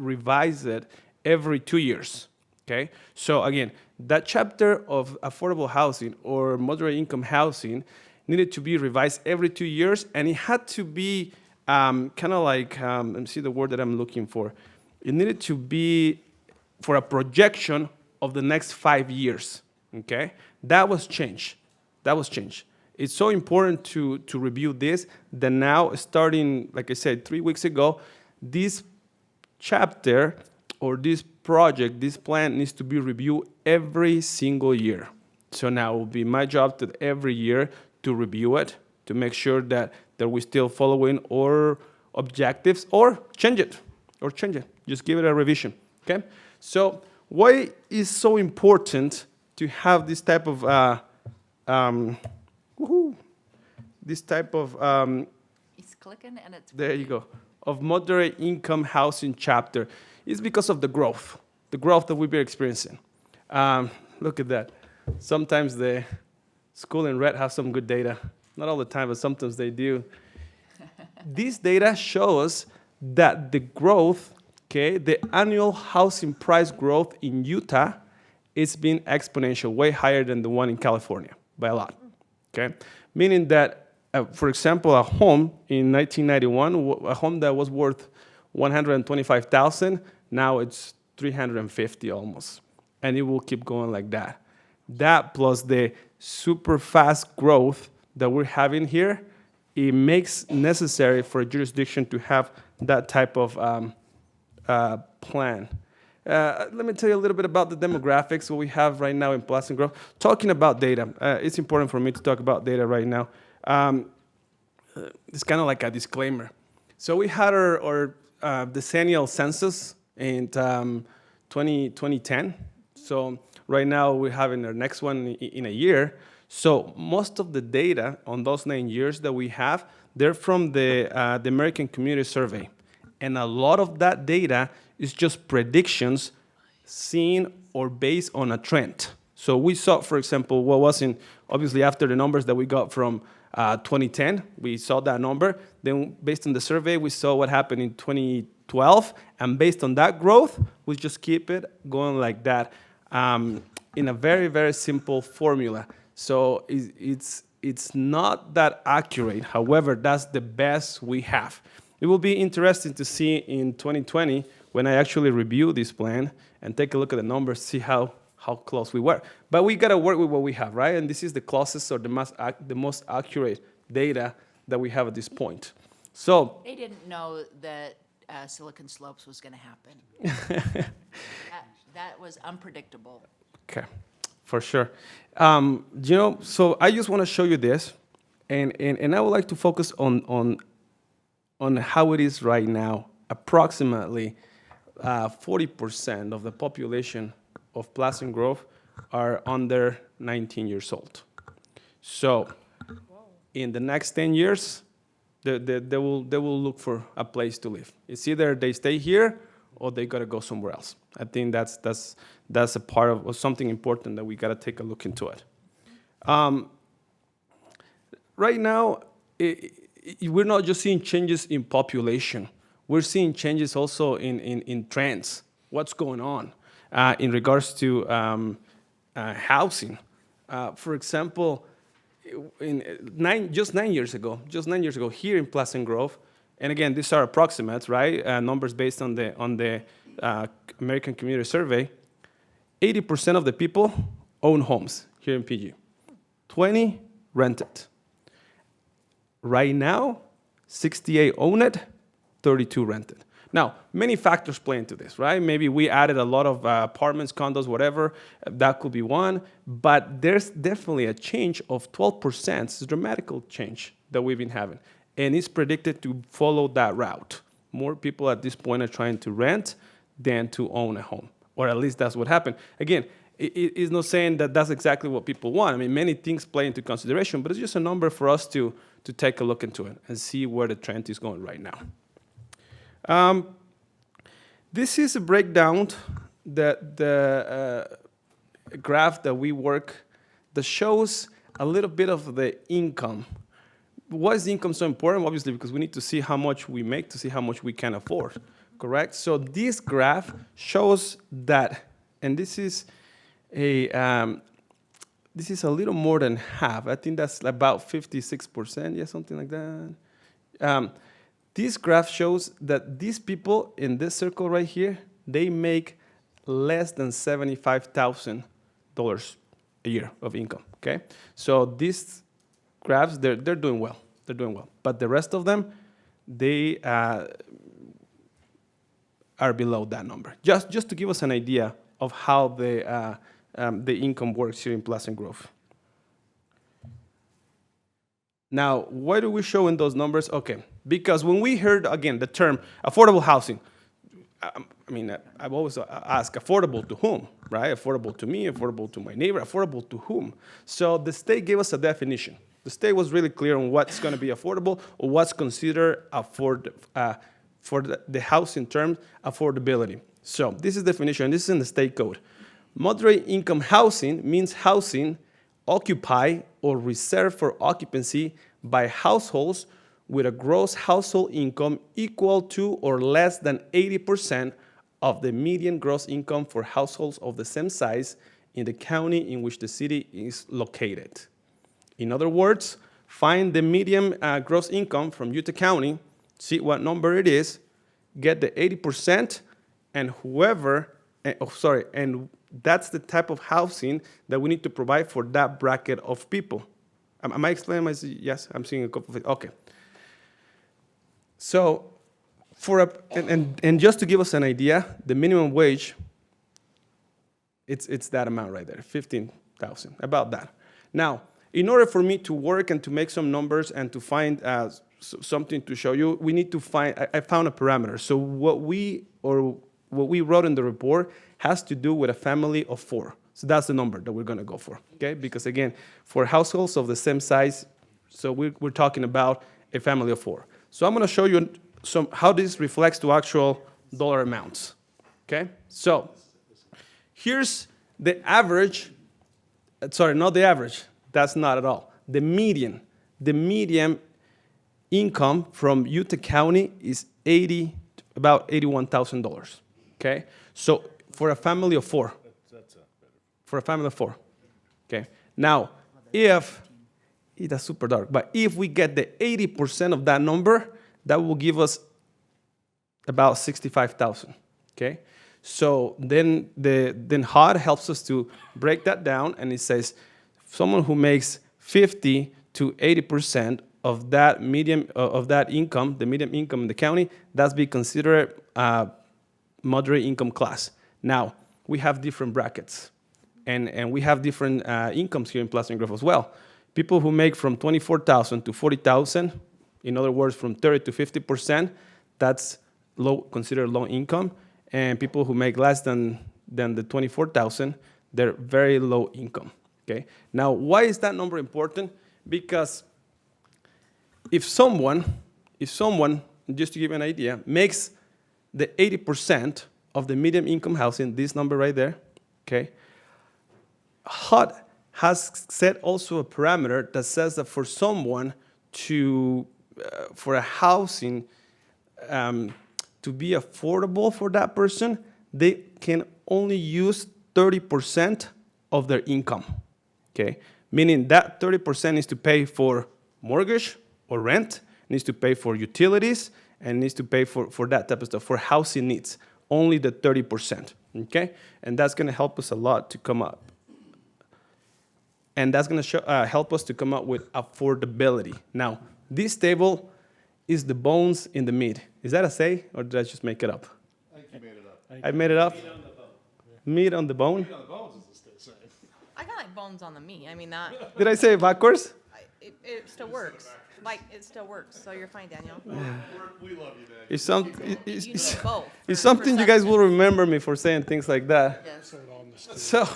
revise it every 2 years. Okay, so again, that chapter of affordable housing or moderate income housing needed to be revised every 2 years, and it had to be kind of like, let me see the word that I'm looking for. It needed to be for a projection of the next 5 years. Okay, that was changed. That was changed. It's so important to review this that now, starting, like I said, 3 weeks ago, this chapter or this project, this plan needs to be reviewed every single year. So now it will be my job to every year to review it, to make sure that we're still following our objectives, or change it, Just give it a revision, okay? So why is so important to have this type of, It's clicking and it's. there you go, of moderate income housing chapter? Is because of the growth that we've been experiencing. Look at that. Sometimes the school in red have some good data. Not all the time, but sometimes they do. This data shows that the growth, okay, the annual housing price growth in Utah is being exponential, way higher than the one in California, by a lot, okay? Meaning that, for example, a home in 1991, a home that was worth $125,000, now it's 350 almost, and it will keep going like that. That plus the super fast growth that we're having here, it makes necessary for a jurisdiction to have that type of plan. Let me tell you a little bit about the demographics, what we have right now in Pleasant Grove. Talking about data, it's important for me to talk about data right now. It's kind of like a disclaimer. So we had our decennial census in 2010. So right now we're having our next one in a year. So most of the data on those 9 years that we have, they're from the American Community Survey. And a lot of that data is just predictions seen or based on a trend. So we saw, for example, what was in, obviously after the numbers that we got from 2010, we saw that number. Then based on the survey, we saw what happened in 2012. And based on that growth, we just keep it going like that in a very, very simple formula. So it's not that accurate. However, that's the best we have. It will be interesting to see in 2020 when I actually review this plan and take a look at the numbers, see how close we were. But we got to work with what we have, right? And this is the closest or the most accurate data that we have at this point. So They didn't know that Silicon Slopes was going to happen. That was unpredictable. okay, for sure. So I just want to show you this, and I would like to focus on how it is right now. Approximately 40% of the population of Pleasant Grove are under 19 years old. So in the next 10 years, they will look for a place to live. It's either they stay here or they got to go somewhere else. I think that's a part of something important that we got to take a look into it. Right now, we're not just seeing changes in population. We're seeing changes also in trends. What's going on in regards to housing? For example, just 9 years ago, here in Pleasant Grove, and again, these are approximates, right? Numbers based on the American Community Survey. 80% of the people own homes here in PG. 20 rented. Right now, 68 own it, 32 rented. Now, many factors play into this, right? Maybe we added a lot of apartments, condos, whatever. That could be one. But there's definitely a change of 12%. It's a dramatic change that we've been having. And it's predicted to follow that route. More people at this point are trying to rent than to own a home. Or at least that's what happened. Again, it's not saying that that's exactly what people want. I mean, many things play into consideration, but it's just a number for us to take a look into it and see where the trend is going right now. This is a breakdown, the graph that we work that shows a little bit of the income. Why is the income so important? Obviously, because we need to see how much we make to see how much we can afford. correct? So this graph shows that, and this is a little more than half. I think that's about 56%, yeah, something like that. This graph shows that these people in this circle right here, they make less than $75,000 a year of income, okay? So these graphs, they're doing well. They're doing well. But the rest of them, they are below that number. Just to give us an idea of how the income works here in Pleasant Grove. Now, why do we show in those numbers? Okay, because when we heard, again, the term affordable housing, I mean, I've always asked, affordable to whom, right? Affordable to me, affordable to my neighbor, affordable to whom? So the state gave us a definition. The state was really clear on what's going to be affordable or what's considered for the housing term, affordability. So this is the definition. This is in the state code. Moderate income housing means housing occupied or reserved for occupancy by households with a gross household income equal to or less than 80% of the median gross income for households of the same size in the county in which the city is located. In other words, find the median gross income from Utah County, see what number it is, get the 80%, and and that's the type of housing that we need to provide for that bracket of people. Am I explaining myself? Yes, I'm seeing a couple of things. Okay. So, and just to give us an idea, the minimum wage, it's that amount right there, 15,000, about that. Now, in order for me to work and to make some numbers and to find something to show you, we need to find, I found a parameter. So what we wrote in the report has to do with a family of 4. So that's the number that we're going to go for, okay? Because again, for households of the same size, so we're talking about a family of 4. So I'm going to show you how this reflects to actual dollar amounts, okay? So here's the average, sorry, not the average, that's not at all. The median income from Utah County is about $81,000, okay? So for a family of 4. For a family of 4, okay? Now, that's super dark, but if we get the 80% of that number, that will give us about 65,000, okay? So then HUD helps us to break that down, and it says someone who makes 50 to 80% of that income, the median income in the county, that's be considered moderate income class. Now, we have different brackets, and we have different incomes here in Pleasant Grove as well. People who make from 24,000 to 40,000, in other words, from 30 to 50%, that's considered low income. And people who make less than the 24,000, they're very low income, okay? Now, why is that number important? Because if someone, just to give you an idea, makes the 80% of the median income housing, this number right there, okay? HUD has set also a parameter that says that for someone for a housing to be affordable for that person, they can only use 30% of their income, okay? Meaning that 30% is to pay for mortgage or rent, needs to pay for utilities, and needs to pay for that type of stuff, for housing needs, only the 30%, okay? And that's gonna help us a lot to come up. And that's gonna help us to come up with affordability. Now, this table is the bones in the meat. Is that a say, or did I just make it up? I think you made it up. I made it up? Meat on the bone? Meat on the bones is the same. I got like bones on the meat. I mean, that Did I say it backwards? it still works. Like it still works. So you're fine, Daniel. We love you, Dad. It's, You need both. it's something you guys will remember me for saying things like that. Yes. So,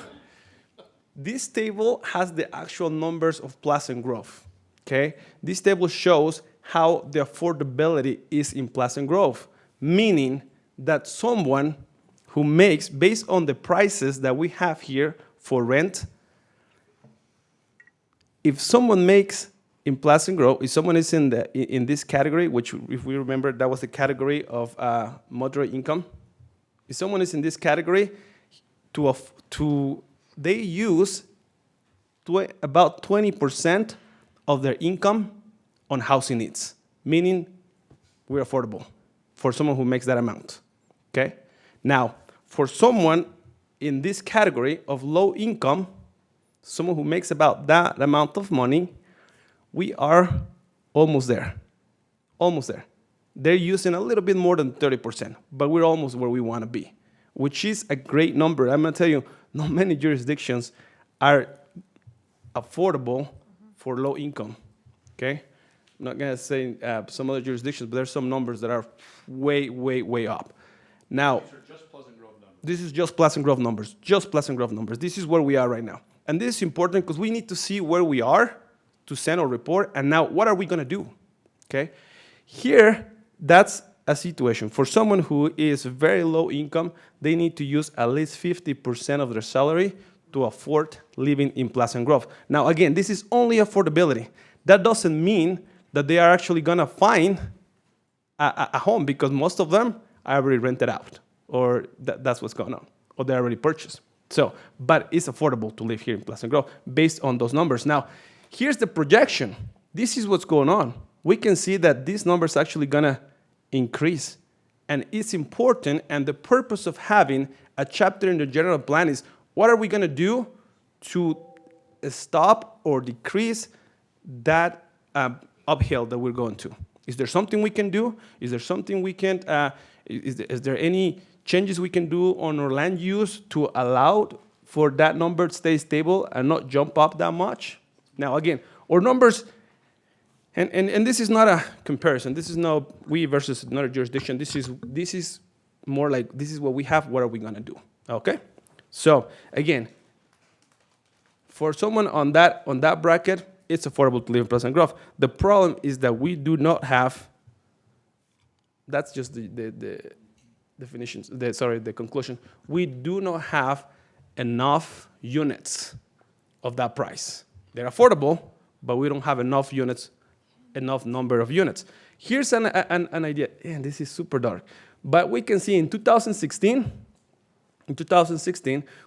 this table has the actual numbers of Pleasant Grove, okay? This table shows how the affordability is in Pleasant Grove, meaning that someone who makes, based on the prices that we have here for rent, if someone makes in Pleasant Grove, if someone is in this category, which if we remember, that was the category of moderate income. If someone is in this category, they use about 20% of their income on housing needs, meaning we're affordable for someone who makes that amount, okay? Now, for someone in this category of low income, someone who makes about that amount of money, we are almost there, almost there. They're using a little bit more than 30%, but we're almost where we want to be, which is a great number. I'm going to tell you, not many jurisdictions are affordable for low income, okay? I'm not going to say some other jurisdictions, but there's some numbers that are way, way, way up. Now, this is just Pleasant Grove numbers, just Pleasant Grove numbers. This is where we are right now. And this is important because we need to see where we are to send our report, and now what are we going to do, okay? Here, that's a situation. For someone who is very low income, they need to use at least 50% of their salary to afford living in Pleasant Grove. Now, again, this is only affordability. That doesn't mean that they are actually going to find a home, because most of them are already rented out, or that's what's going on, or they already purchased. So, but it's affordable to live here in Pleasant Grove based on those numbers. Now, here's the projection. This is what's going on. We can see that these numbers are actually going to increase. And it's important, and the purpose of having a chapter in the general plan is, what are we going to do to stop or decrease that uphill that we're going to? Is there something we can do? Is there something we can't, is there any changes we can do on our land use to allow for that number to stay stable and not jump up that much? Now, again, our numbers, and this is not a comparison. This is no we versus another jurisdiction. This is more like, this is what we have, what are we going to do? Okay? So, again, for someone on that bracket, it's affordable to live in Pleasant Grove. The problem is that we do not have, that's just the definitions, the conclusion. We do not have enough units of that price. They're affordable, but we don't have enough units, enough number of units. Here's an idea, and this is super dark, but we can see in 2016,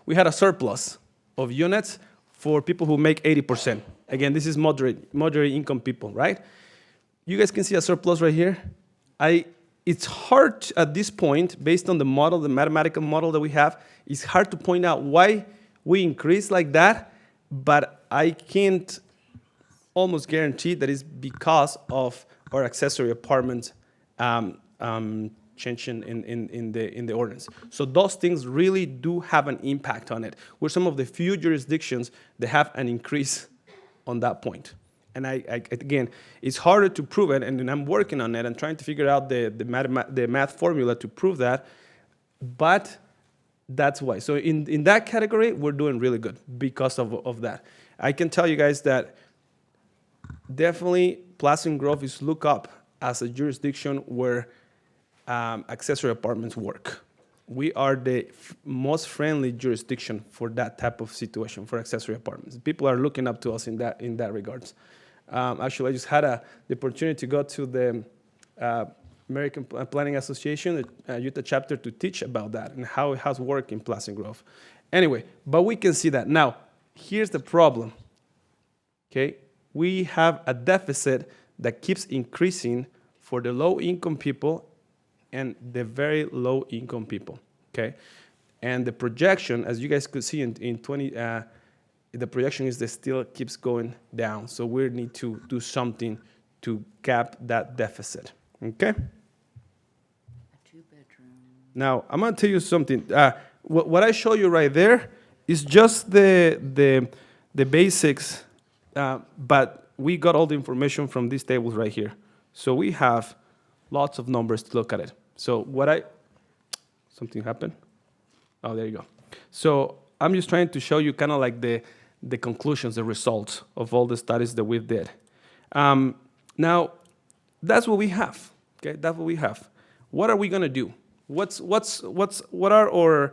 we had a surplus of units for people who make 80%. Again, this is moderate income people, right? You guys can see a surplus right here. It's hard at this point, based on the model, the mathematical model that we have, it's hard to point out why we increase like that, but I can't almost guarantee that it's because of our accessory apartment changing in the ordinance. So those things really do have an impact on it. We're some of the few jurisdictions that have an increase on that point. And again, it's harder to prove it, and I'm working on it and trying to figure out the math formula to prove that, but that's why. So in that category, we're doing really good because of that. I can tell you guys that definitely Pleasant Grove is looked up as a jurisdiction where accessory apartments work. We are the most friendly jurisdiction for that type of situation, for accessory apartments. People are looking up to us in that regards. Actually, I just had the opportunity to go to the American Planning Association, Utah chapter, to teach about that and how it has worked in Pleasant Grove. Anyway, but we can see that. Now, here's the problem, okay? We have a deficit that keeps increasing for the low-income people and the very low-income people, okay? And the projection, as you guys could see in 20, the projection is that still keeps going down. So we need to do something to cap that deficit, okay? A two-bedroom. Now, I'm gonna tell you something. What I show you right there is just the basics, but we got all the information from these tables right here. So we have lots of numbers to look at it. So something happened? Oh, there you go. So I'm just trying to show you kind of like the conclusions, the results of all the studies that we did. Now, that's what we have, okay? That's what we have. What are we gonna do? What are our,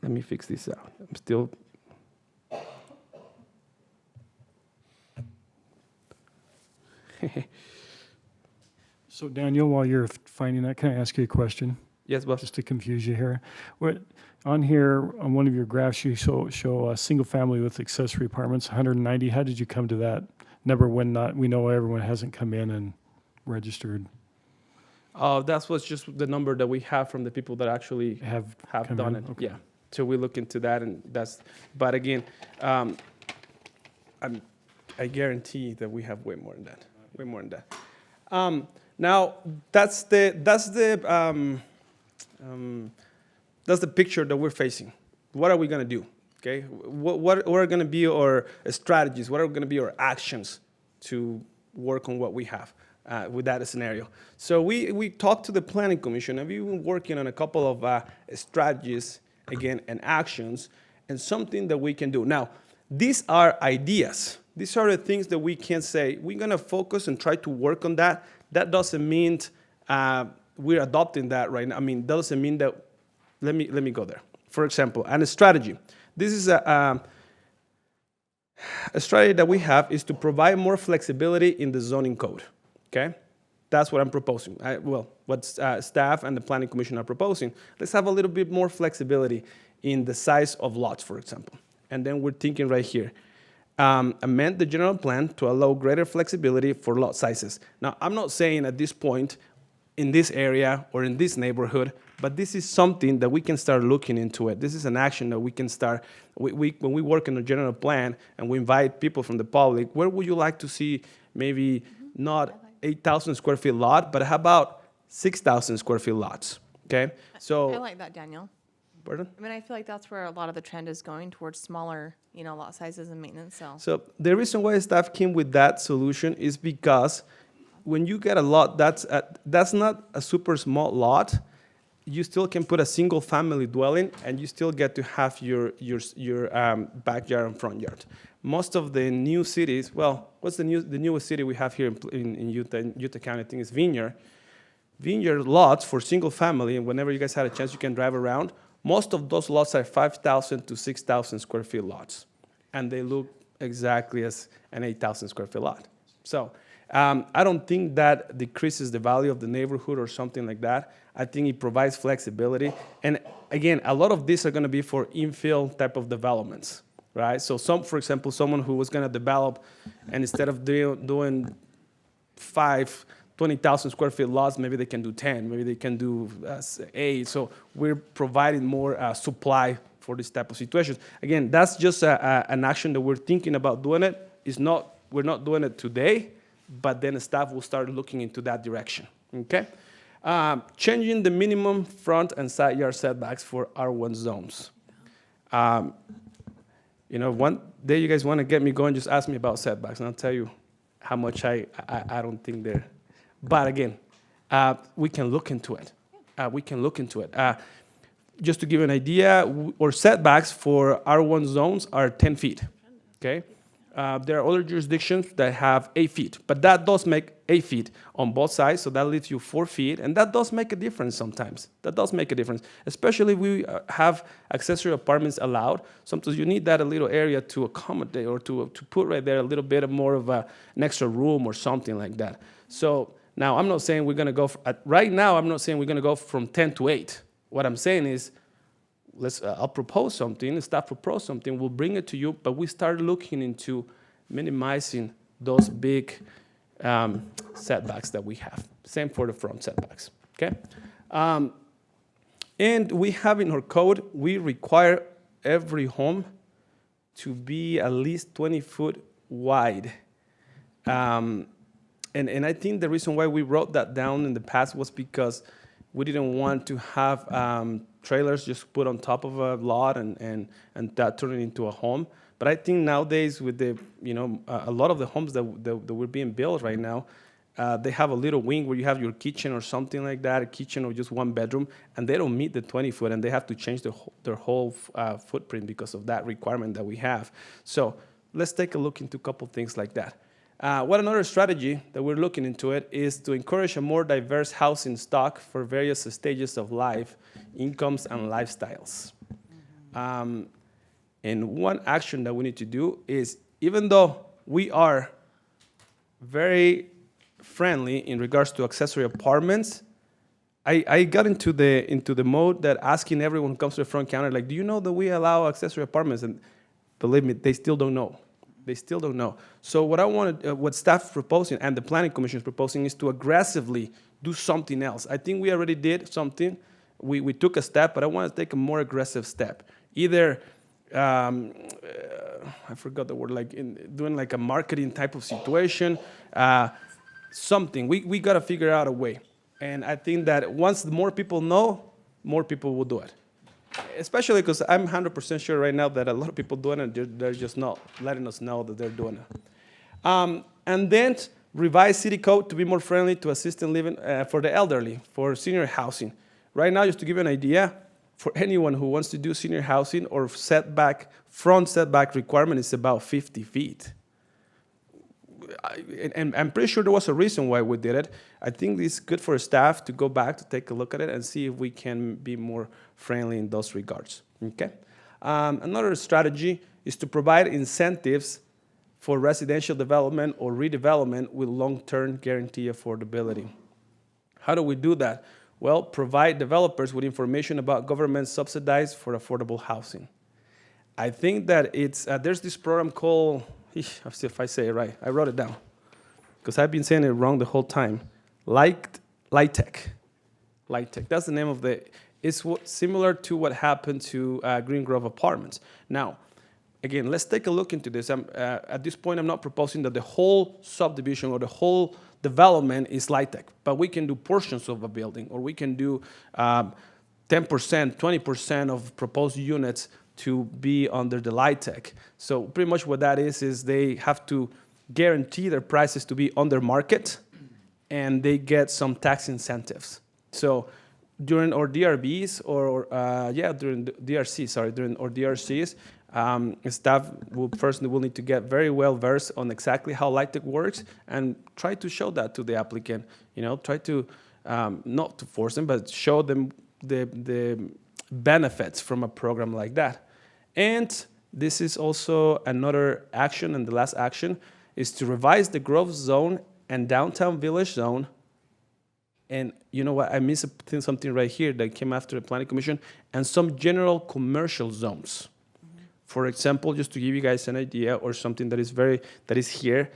let me fix this out. I'm still, So Daniel, while you're finding that, can I ask you a question? Yes, boss. Just to confuse you here. What, on here, on one of your graphs, you show a single family with accessory apartments, 190. How did you come to that number when not, we know everyone hasn't come in and registered, That's what's just the number that we have from the people that actually have have come done in? it. Okay. Yeah. So we look into that, and that's. But again, I guarantee that we have way more than that. Way more than that. Now that's the picture that we're facing. What are we gonna do? Okay. What are gonna be our strategies? What are gonna be our actions to work on what we have with that scenario? So we talked to the Planning Commission, and we've been working on a couple of strategies, again, and actions, and something that we can do. Now, these are ideas. These are the things that we can say, we're gonna focus and try to work on that. That doesn't mean we're adopting that right now. I mean, that doesn't mean that, let me go there. For example, and a strategy. This is a strategy that we have is to provide more flexibility in the zoning code, okay? That's what I'm proposing. What staff and the Planning Commission are proposing. Let's have a little bit more flexibility in the size of lots, for example. And then we're thinking right here, amend the general plan to allow greater flexibility for lot sizes. Now, I'm not saying at this point, in this area or in this neighborhood, but this is something that we can start looking into it. This is an action that we can start, when we work in the general plan and we invite people from the public, where would you like to see maybe not 8,000 square feet lot, but how about 6,000 square feet lots, okay? I So, like that, Daniel. pardon? I mean, I feel like that's where a lot of the trend is going towards smaller, lot sizes and maintenance, so. So the reason why staff came with that solution is because when you get a lot, that's not a super small lot. You still can put a single family dwelling, and you still get to have your backyard and front yard. Most of the new cities, well, what's the newest city we have here in Utah County? I think it's Vineyard. Vineyard lots for single family, and whenever you guys had a chance, you can drive around. Most of those lots are 5,000 to 6,000 square feet lots, and they look exactly as an 8,000 square feet lot. So I don't think that decreases the value of the neighborhood or something like that. I think it provides flexibility. And again, a lot of these are going to be for infill type of developments, right? So for example, someone who was going to develop, and instead of doing 20,000 square feet lots, maybe they can do 10, maybe they can do 8. So we're providing more supply for this type of situations. Again, that's just an action that we're thinking about doing it. We're not doing it today, but then the staff will start looking into that direction, okay? Changing the minimum front and side yard setbacks for R1 zones. One day you guys want to get me going, just ask me about setbacks, and I'll tell you how much I don't think they're. But again, we can look into it. Just to give you an idea, our setbacks for R1 zones are 10 feet, okay? There are other jurisdictions that have 8 feet, but that does make 8 feet on both sides, so that leaves you 4 feet, and that does make a difference sometimes. That does make a difference, especially if we have accessory apartments allowed. Sometimes you need that a little area to accommodate or to put right there a little bit more of an extra room or something like that. So now I'm not saying we're going to go, right now I'm not saying we're going to go from 10 to 8. What I'm saying is, I'll propose something, the staff propose something, we'll bring it to you, but we start looking into minimizing those big setbacks that we have. Same for the front setbacks, okay? And we have in our code, we require every home to be at least 20 foot wide. And I think the reason why we wrote that down in the past was because we didn't want to have trailers just put on top of a lot and that turn it into a home. But I think nowadays with the, a lot of the homes that were being built right now, they have a little wing where you have your kitchen or something like that, a kitchen or just one bedroom, and they don't meet the 20 foot, and they have to change their whole footprint because of that requirement that we have. So let's take a look into a couple things like that. What another strategy that we're looking into it is to encourage a more diverse housing stock for various stages of life, incomes, and lifestyles. And one action that we need to do is, even though we are very friendly in regards to accessory apartments, I got into the mode that asking everyone who comes to the front counter, like, do you know that we allow accessory apartments? And believe me, they still don't know. They still don't know. So what I wanted, what staff is proposing and the planning commission is proposing is to aggressively do something else. I think we already did something. We took a step, but I want to take a more aggressive step. Either, I forgot the word, like doing like a marketing type of situation, something. We got to figure out a way. And I think that once more people know, more people will do it. Especially because I'm 100% sure right now that a lot of people doing it, they're just not letting us know that they're doing it. And then revise city code to be more friendly to assisted living for the elderly, for senior housing. Right now, just to give you an idea, for anyone who wants to do senior housing or front setback requirement is about 50 feet. And I'm pretty sure there was a reason why we did it. I think it's good for staff to go back to take a look at it and see if we can be more friendly in those regards. Okay. Another strategy is to provide incentives for residential development or redevelopment with long-term guarantee affordability. How do we do that? Well, provide developers with information about government subsidized for affordable housing. I think that it's there's this program called, I'll see if I say it right. I wrote it down because I've been saying it wrong the whole time. LIHTC. That's the name of it's similar to what happened to Green Grove Apartments. Now, again, let's take a look into this. At this point, I'm not proposing that the whole subdivision or the whole development is LIHTC, but we can do portions of a building, or we can do 10%, 20% of proposed units to be under the LIHTC. So pretty much what that is they have to guarantee their prices to be under market, and they get some tax incentives. So during our DRBs during our DRCs, staff will need to get very well versed on exactly how LIHTC works and try to show that to the applicant. Try to not to force them, but show them the benefits from a program like that. And this is also another action, and the last action is to revise the growth zone and downtown village zone. And you know what? I missed something right here that came after the planning commission, and some general commercial zones. For example, just to give you guys an idea, or something that is here,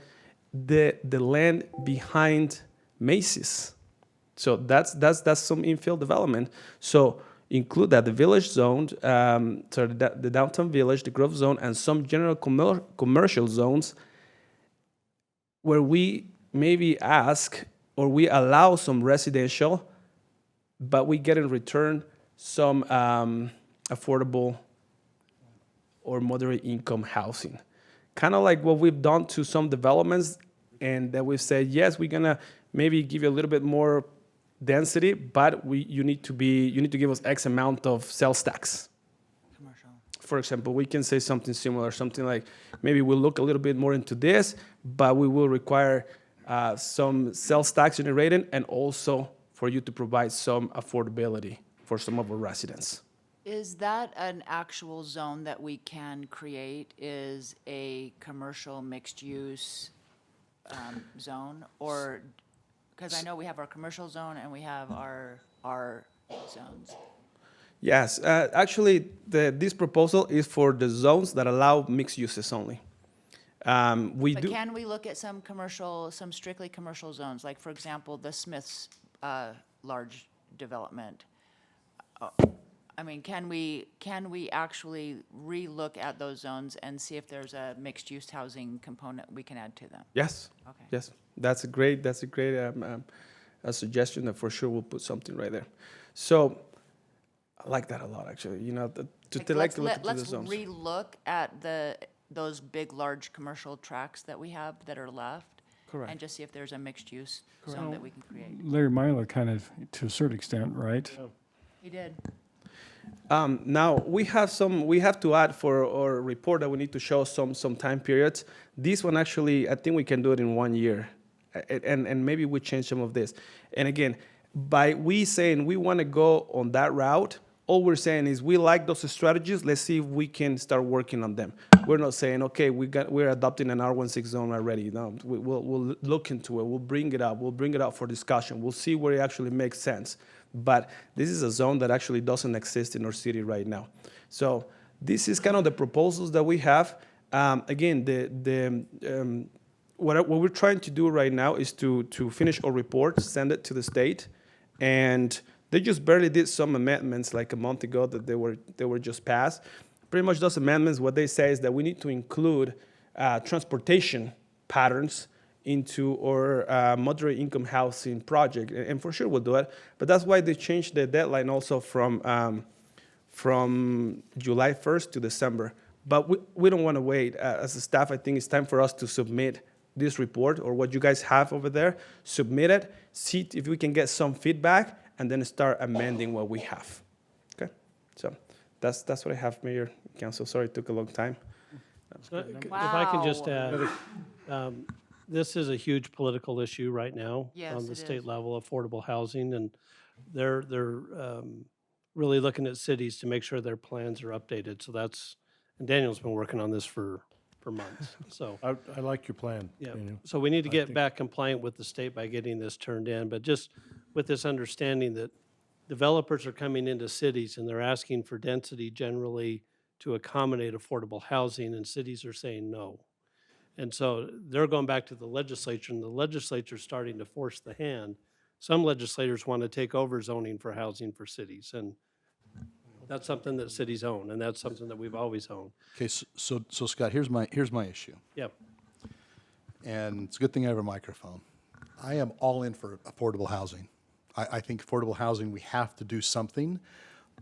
the land behind Macy's. So that's some infill development. So include that the village zone, the downtown village, the growth zone, and some general commercial zones, where we maybe ask or we allow some residential, but we get in return some affordable or moderate income housing. Kind of like what we've done to some developments, and that we've said, yes, we're gonna maybe give you a little bit more density, but you need to give us X amount of sales tax. Commercial. For example, we can say something similar, something like, maybe we'll look a little bit more into this, but we will require some sales tax generated, and also for you to provide some affordability for some of our residents. Is that an actual zone that we can create, is a commercial mixed-use zone? Or, because I know we have our commercial zone and we have our zones. Yes, actually, this proposal is for the zones that allow mixed uses only. But can we look at some strictly commercial zones? Like, for example, the Smith's large development. I mean, can we actually re-look at those zones and see if there's a mixed-use housing component we can add to them? Yes. Okay. Yes, that's a great a suggestion that for sure we'll put something right there. So I like that a lot, actually. Let's the zones. re-look at those big, large commercial tracts that we have that are left. Correct. And just see if there's a mixed-use zone that we can create. Larry Myla kind of, to a certain extent, right? He did. Now we have to add for our report that we need to show some time periods. This one actually, I think we can do it in 1 year, and maybe we change some of this. And again, by we saying we want to go on that route, all we're saying is we like those strategies. Let's see if we can start working on them. We're not saying, okay, we're adopting an R16 zone already. No, we'll look into it. We'll bring it up. We'll bring it up for discussion. We'll see where it actually makes sense. But this is a zone that actually doesn't exist in our city right now. So this is kind of the proposals that we have. Again, what we're trying to do right now is to finish our report, send it to the state, and they just barely did some amendments like a month ago that they were just passed. Pretty much those amendments, what they say is that we need to include transportation patterns into our moderate income housing project, and for sure we'll do it. But that's why they changed the deadline also from July 1st to December. But we don't want to wait. As a staff, I think it's time for us to submit this report or what you guys have over there, submit it, see if we can get some feedback, and then start amending what we have. Okay? So that's what I have, Mayor, Council. Sorry it took a long time. If I can just Wow. add, this is a huge political issue right now Yes, on the it state is. level, affordable housing, and they're really looking at cities to make sure their plans are updated. So and Daniel's been working on this for months, so. I like your plan, Yeah, Daniel. so we need to get back compliant with the state by getting this turned in, but just with this understanding that developers are coming into cities and they're asking for density generally to accommodate affordable housing, and cities are saying no. And so they're going back to the legislature, and the legislature's starting to force the hand. Some legislators want to take over zoning for housing for cities, and that's something that cities own, and that's something that we've always owned. Okay, so Scott, here's my issue. Yep. And it's a good thing I have a microphone. I am all in for affordable housing. I think affordable housing, we have to do something,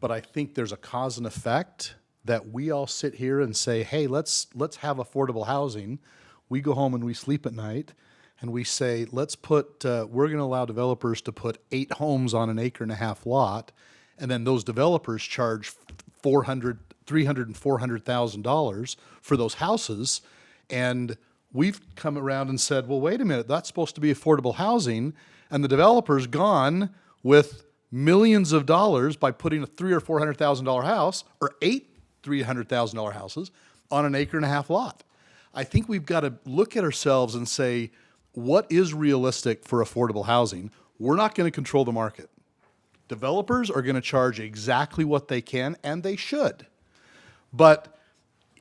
but I think there's a cause and effect that we all sit here and say, hey, let's have affordable housing. We go home and we sleep at night and we say, we're going to allow developers to put 8 homes on an 1.5 acre lot, and then those developers charge $300,000 and $400,000 for those houses, and we've come around and said, well, wait a minute, that's supposed to be affordable housing, and the developer's gone with millions of dollars by putting a $300,000 or $400,000 house, or 8 $300,000 houses on an 1.5 acre lot. I think we've got to look at ourselves and say, what is realistic for affordable housing? We're not going to control the market. Developers are going to charge exactly what they can, and they should. But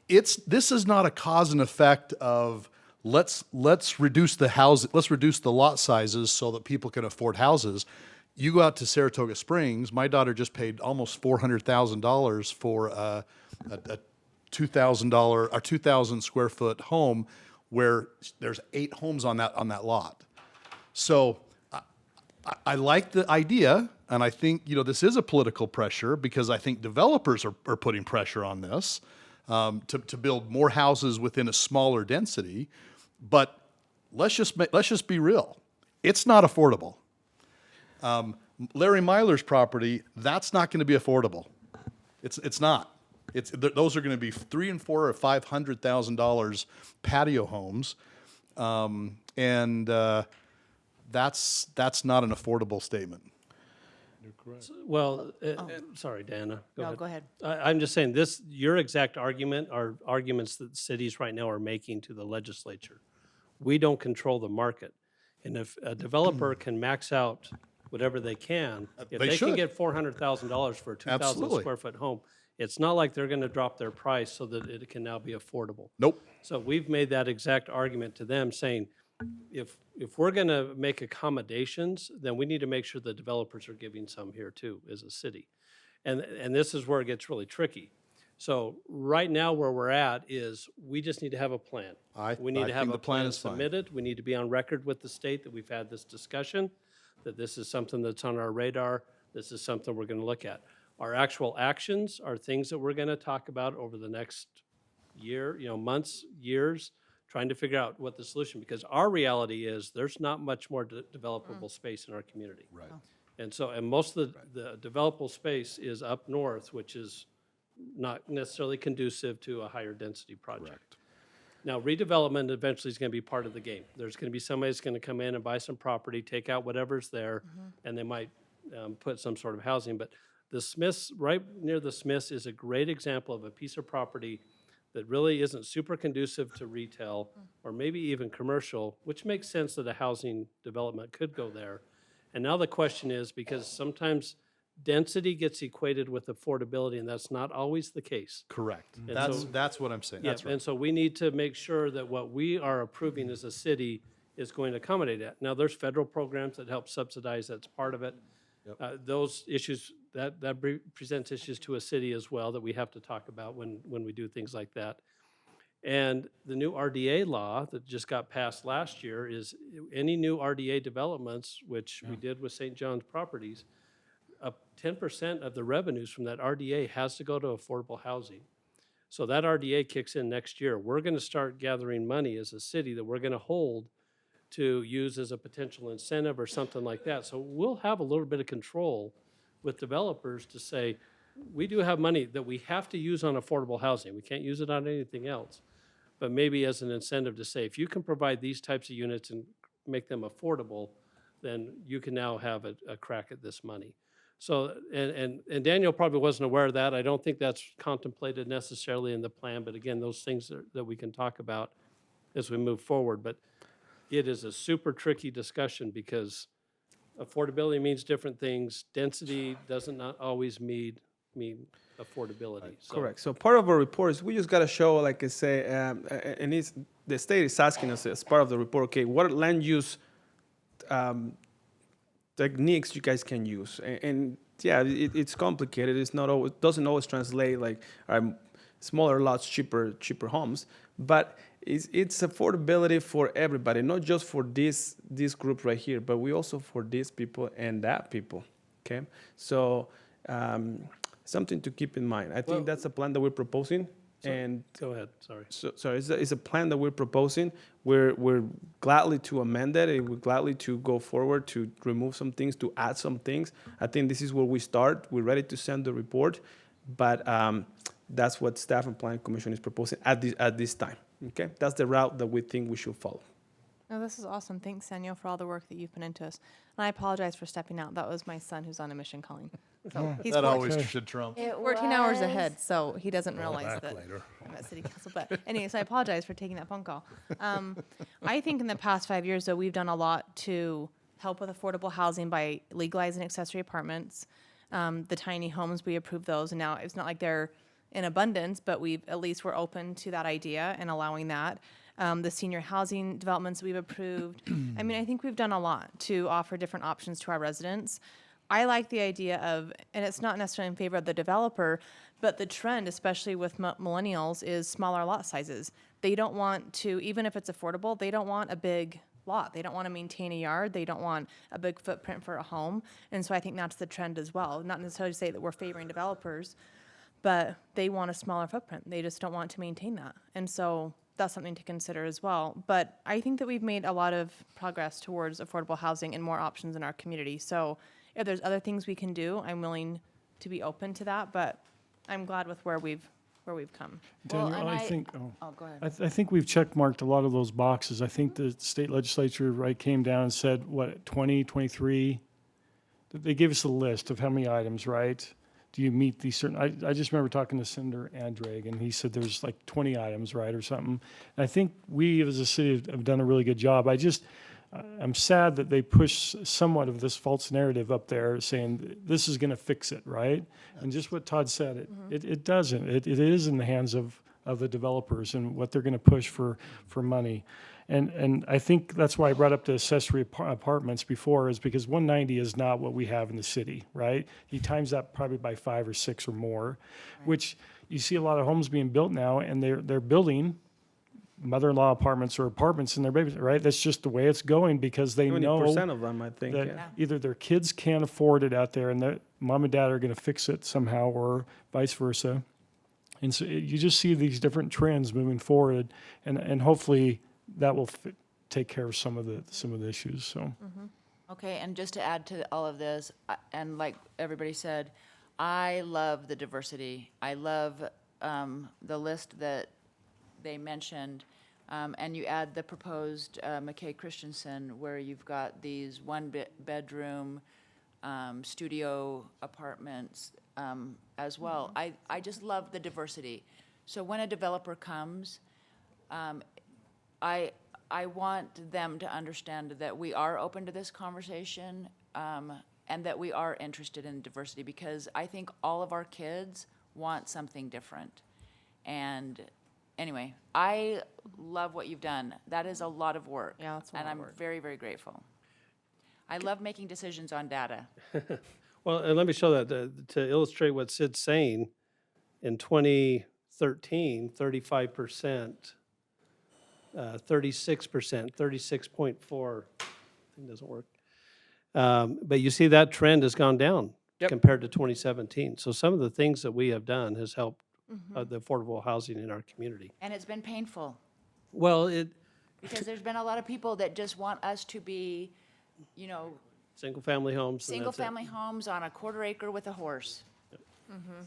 this is not a cause and effect of let's reduce the lot sizes so that people can afford houses. You go out to Saratoga Springs. My daughter just paid almost $400,000 for a $2,000 square foot home where there's 8 homes on that lot. So I like the idea, and I think this is a political pressure because I think developers are putting pressure on this to build more houses within a smaller density. But let's just be real. It's not affordable. Larry Myler's property, that's not going to be affordable. It's not. Those are going to be $300,000 and $400,000 or $500,000 patio homes, and that's not an affordable statement. Well, sorry, Dana. No, go ahead. I'm just saying your exact argument are arguments that cities right now are making to the legislature. We don't control the market. And if a developer can max out whatever they can, if They they can should. get $400,000 for a 2,000 Absolutely. square foot home, it's not like they're going to drop their price so that it can now be affordable. Nope. So we've made that exact argument to them, saying, if we're going to make accommodations, then we need to make sure the developers are giving some here too, as a city. And this is where it gets really tricky. So right now where we're at is we just need to have a plan. We need I to have think a the plan plan is fine. submitted. We need to be on record with the state that we've had this discussion, that this is something that's on our radar. This is something we're going to look at. Our actual actions are things that we're going to talk about over the next year, months, years, trying to figure out what the solution, because our reality is there's not much more developable space in our community. Right. And most of the developable space is up north, which is not necessarily conducive to a higher density project. Correct. Now, redevelopment eventually is going to be part of the game. There's going to be somebody that's going to come in and buy some property, take out whatever's there, and they might put some sort of housing. But The Smiths, right near the Smiths is a great example of a piece of property that really isn't super conducive to retail or maybe even commercial, which makes sense that a housing development could go there. And now the question is, because sometimes density gets equated with affordability, and that's not always the case. Correct. And so- That's what I'm saying. Yeah, That's right. and so we need to make sure that what we are approving as a city is going to accommodate that. Now, there's federal programs that help subsidize, that's part of it. Those issues, that presents issues to a city as well that we have to talk about when we do things like that. And the new RDA law that just got passed last year is any new RDA developments, which we did with St. John's Properties, 10% of the revenues from that RDA has to go to affordable housing. So that RDA kicks in next year. We're going to start gathering money as a city that we're going to hold to use as a potential incentive or something like that. So we'll have a little bit of control with developers to say, we do have money that we have to use on affordable housing. We can't use it on anything else. But maybe as an incentive to say, if you can provide these types of units and make them affordable, then you can now have a crack at this money. So, and Daniel probably wasn't aware of that. I don't think that's contemplated necessarily in the plan, but again, those things that we can talk about as we move forward. But it is a super tricky discussion because affordability means different things. Density doesn't not always mean affordability. So- Correct. So part of our report is we just got to show, like I say, and the state is asking us as part of the report, okay, what land use techniques you guys can use? And yeah, it's complicated. It's not always, doesn't always translate like smaller lots, cheaper homes, but it's affordability for everybody, not just for this group right here, but we also for these people and that people. Okay, so something to keep in mind. I think Well- that's a plan that we're proposing, and Go ahead, sorry. so it's a plan that we're proposing. We're gladly to amend it, and we're gladly to go forward to remove some things, to add some things. I think this is where we start. We're ready to send the report, but that's what Staff and Planning Commission is proposing at this time. Okay, that's the route that we think we should follow. No, this is awesome. Thanks, Daniel, for all the work that you've put into us. And I apologize for stepping out. That was my son who's on a mission calling. So he's That 14 always should trump. 14 hours ahead, so he doesn't realize back that later. I'm at city council. But anyways, I apologize for taking that phone call. I think in the past 5 years, though, we've done a lot to help with affordable housing by legalizing accessory apartments. The tiny homes, we approved those, and now it's not like they're in abundance, but at least we're open to that idea and allowing that. The senior housing developments we've approved. I mean, I think we've done a lot to offer different options to our residents. I like the idea of, and it's not necessarily in favor of the developer, but the trend, especially with millennials, is smaller lot sizes. They don't want to, even if it's affordable, they don't want a big lot. They don't want to maintain a yard. They don't want a big footprint for a home. And so I think that's the trend as well. Not necessarily to say that we're favoring developers, but they want a smaller footprint. They just don't want to maintain that. And so that's something to consider as well. But I think that we've made a lot of progress towards affordable housing and more options in our community. So if there's other things we can do, I'm willing to be open to that, but I'm glad with where we've come. Well, Daniel, and I think, Oh, go ahead. I think we've checkmarked a lot of those boxes. I think the state legislature, right, came down and said, 20, 23? They gave us a list of how many items, right? Do you meet these certain, I just remember talking to Senator Andrade, and he said there's like 20 items, right, or something. And I think we as a city have done a really good job. I'm sad that they push somewhat of this false narrative up there saying this is going to fix it, right? And just what Todd said, it doesn't. It is in the hands of the developers and what they're going to push for money. And I think that's why I brought up the accessory apartments before, is because 190 is not what we have in the city, right? He times that probably by 5 or 6 or more, which you see a lot of homes being built now, and they're building mother-in-law apartments or apartments in their babies, right? That's just the way it's going because they know 20% of them, I think. that Yeah. either their kids can't afford it out there and their mom and dad are going to fix it somehow, or vice versa. And so you just see these different trends moving forward, and hopefully that will take care of some of the issues. So Okay, and just to add to all of this, and like everybody said, I love the diversity. I love the list that they mentioned, and you add the proposed McKay Christensen, where you've got these one-bedroom studio apartments as well. I just love the diversity. So when a developer comes, I want them to understand that we are open to this conversation, and that we are interested in diversity, because I think all of our kids want something different. And anyway, I love what you've done. That is a lot of work. Yeah, that's a lot of And I'm work. very, very grateful. I love making decisions on data. Well, and let me show that to illustrate what Sid's saying. In 2013, 35%, 36%, 36.4, thing doesn't work. But you see that trend has gone down Yep. compared to 2017. So some of the things that we have done has helped the affordable housing in our community. And it's been painful, Well, because there's been a lot of people that just want us to be, you know, single-family homes. and that's it. single-family homes on a quarter acre with a horse.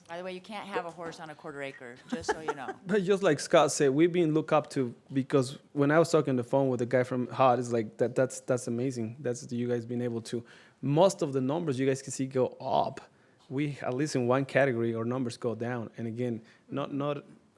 By the way, you can't have a horse on a quarter acre, just so you know. But just like Scott said, we've been looked up to, because when I was talking on the phone with the guy from HUD, it's like that's amazing. That's you guys being able to. Most of the numbers you guys can see go up. We, at least in one category, our numbers go down. And again, not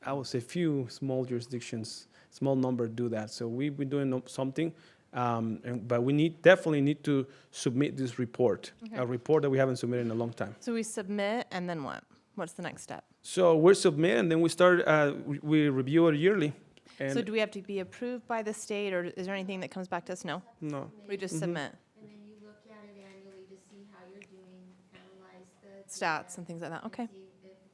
I would say few small jurisdictions, small number do that. So we've been doing something. But we definitely need to submit this report, a report that we haven't submitted in a long time. So we submit, and then what? What's the next step? So we're submitting, then we start, we review it yearly. And So do we have to be approved by the state, or is there anything that comes back to us? No? no, We just submit And then you look at it annually to see how you're doing, analyze the. stats and things like that. Okay, See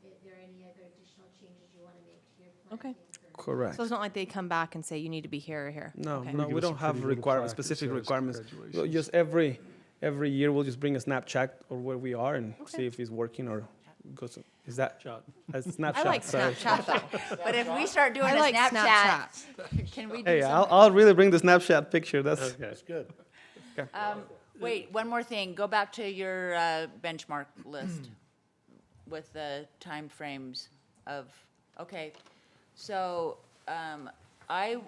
if there are any other additional changes you want to make to your plan. okay. correct. So it's not like they come back and say, you need to be here or here? No, Okay. no, Give we us a don't have pretty little requirements, plaque that specific says requirements. Well, congratulations. just every year, we'll just bring a Snapchat or where we are and see if it's working or goes, is that Shot. a Snapchat? I like sorry. Snapchat though. But if we start doing I a like Snapchat, can we do Hey, something? I'll really bring the Snapchat picture, that's. Okay. Good. Wait, one more thing. Go back to your benchmark list with the timeframes of, okay. So I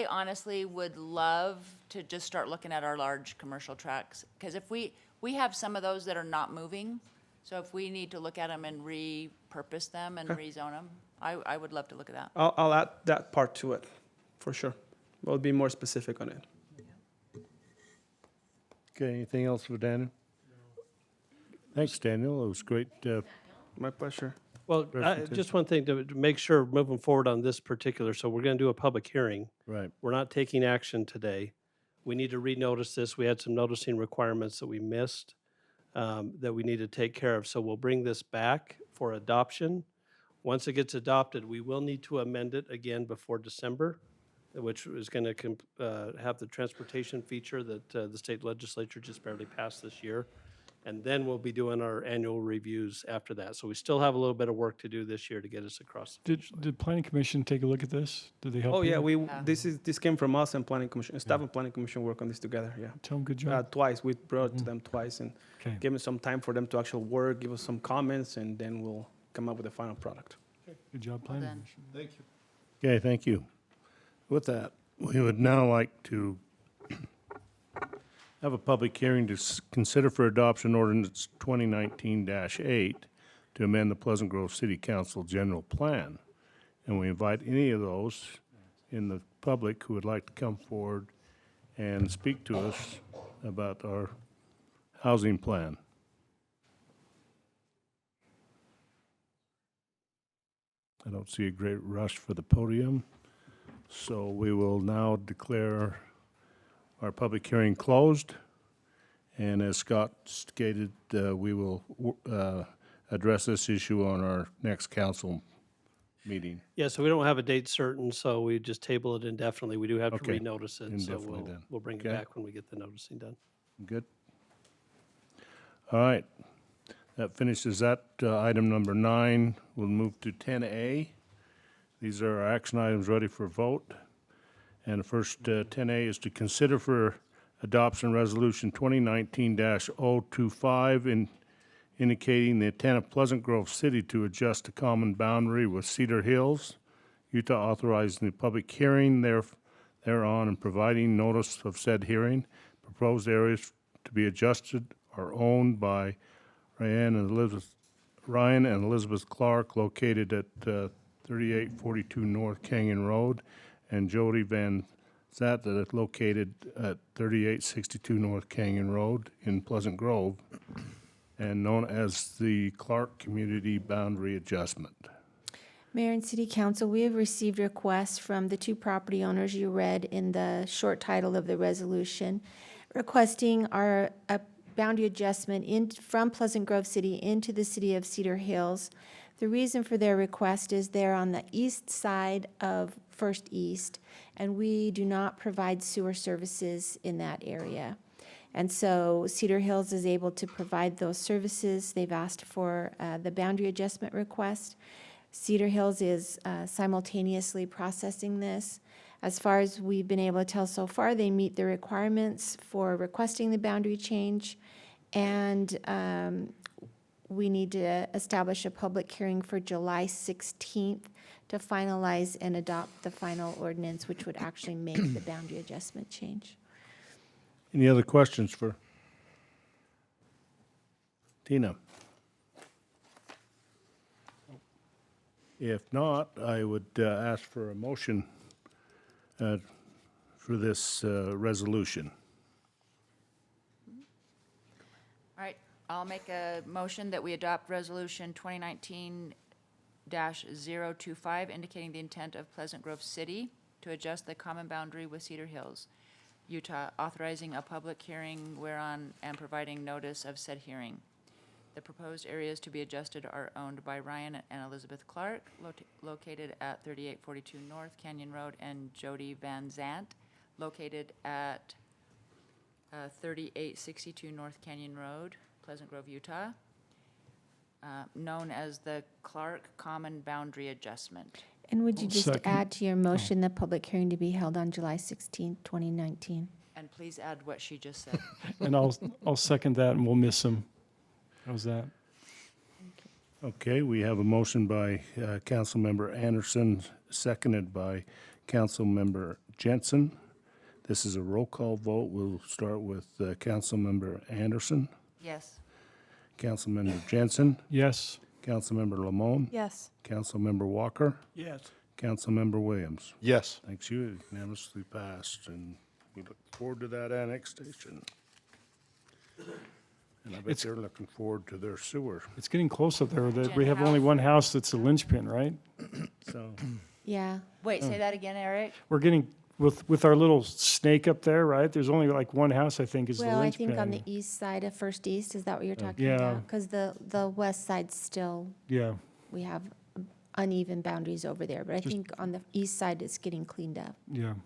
honestly would love to just start looking at our large commercial tracks. Because if we have some of those that are not moving, so if we need to look at them and repurpose them and rezone them, I would love to look at that. I'll add that part to it, for sure. We'll be more specific on it. Okay, anything else for Daniel? Thanks, Daniel. It was great. My pleasure. Well, Presentation. just one thing to make sure, moving forward on this particular, so we're going to do a public hearing. Right. We're not taking action today. We need to renotice this. We had some noticing requirements that we missed that we need to take care of. So we'll bring this back for adoption. Once it gets adopted, we will need to amend it again before December, which is going to have the transportation feature that the state legislature just barely passed this year. And then we'll be doing our annual reviews after that. So we still have a little bit of work to do this year to get us across the finish line. Did Planning Commission take a look at this? Did they help Oh, you? yeah, this came from us and Planning Commission, staff and Planning Commission work on this together, yeah. Tell them good job. Twice, we brought it to them twice and Okay. gave them some time for them to actually work, give us some comments, and then we'll come up with a final product. Good job, Planning done. Commission. Thank you. Okay, thank you. With that, we would now like to have a public hearing to consider for adoption ordinance 2019-8 to amend the Pleasant Grove City Council General Plan. And we invite any of those in the public who would like to come forward and speak to us about our housing plan. I don't see a great rush for the podium, so we will now declare our public hearing closed. And as Scott stated, we will address this issue on our next council meeting. Yeah, so we don't have a date certain, so we just table it indefinitely. We do have to Okay, renotice it, so indefinitely then. we'll bring it Okay. back when we get the noticing done. Good? All right. That finishes that, item number 9. We'll move to 10A. These are our action items ready for vote. And the first, 10A is to consider for adoption resolution 2019-025 indicating the intent of Pleasant Grove City to adjust a common boundary with Cedar Hills, Utah, authorizing the public hearing thereon and providing notice of said hearing. Proposed areas to be adjusted are owned by Ryan and Elizabeth Ryan and Elizabeth Clark located at 3842 North Canyon Road, and Jody Van Zant that is located at 3862 North Canyon Road in Pleasant Grove, and known as the Clark Community Boundary Adjustment. Mayor and City Council, we have received requests from the two property owners you read in the short title of the resolution, requesting a boundary adjustment from Pleasant Grove City into the city of Cedar Hills. The reason for their request is they're on the east side of First East, and we do not provide sewer services in that area. And so Cedar Hills is able to provide those services. They've asked for the boundary adjustment request. Cedar Hills is simultaneously processing this. As far as we've been able to tell so far, they meet the requirements for requesting the boundary change, and we need to establish a public hearing for July 16th to finalize and adopt the final ordinance, which would actually make the boundary adjustment change. Any other questions for Tina? If not, I would ask for a motion for this resolution. All right, I'll make a motion that we adopt Resolution 2019-025, indicating the intent of Pleasant Grove City to adjust the common boundary with Cedar Hills, Utah, authorizing a public hearing whereon and providing notice of said hearing. The proposed areas to be adjusted are owned by Ryan and Elizabeth Clark, located at 3842 North Canyon Road, and Jody Van Zant, located at 3862 North Canyon Road, Pleasant Grove, Utah, known as the Clark Common Boundary Adjustment. And would you just Second. add to your motion the public hearing to be held on July 16th, 2019? And please add what she just said. And I'll second that, and we'll miss him. How's that? Okay, we have a motion by Councilmember Anderson, seconded by Councilmember Jensen. This is a roll call vote. We'll start with Councilmember Anderson, Yes. Councilmember Jensen, Yes. Councilmember Lamone, Yes. Councilmember Walker, Yes. Councilmember Williams. Yes. Thanks, you unanimously passed, and we look forward to that annexation. And I bet It's- they're looking forward to their sewer, It's getting close up there. That we Jen, have how- only one house that's a linchpin, right? so. Yeah. Wait, say that again, Eric? We're getting, with our little snake up there, right? There's only like one house, I think, is the Well, I linchpin. think on the east side of First East, is that what you're talking Yeah. about? Because the west side's still, Yeah. we have uneven boundaries over there, but I Just- think on the east side, it's getting cleaned up. Yeah. There's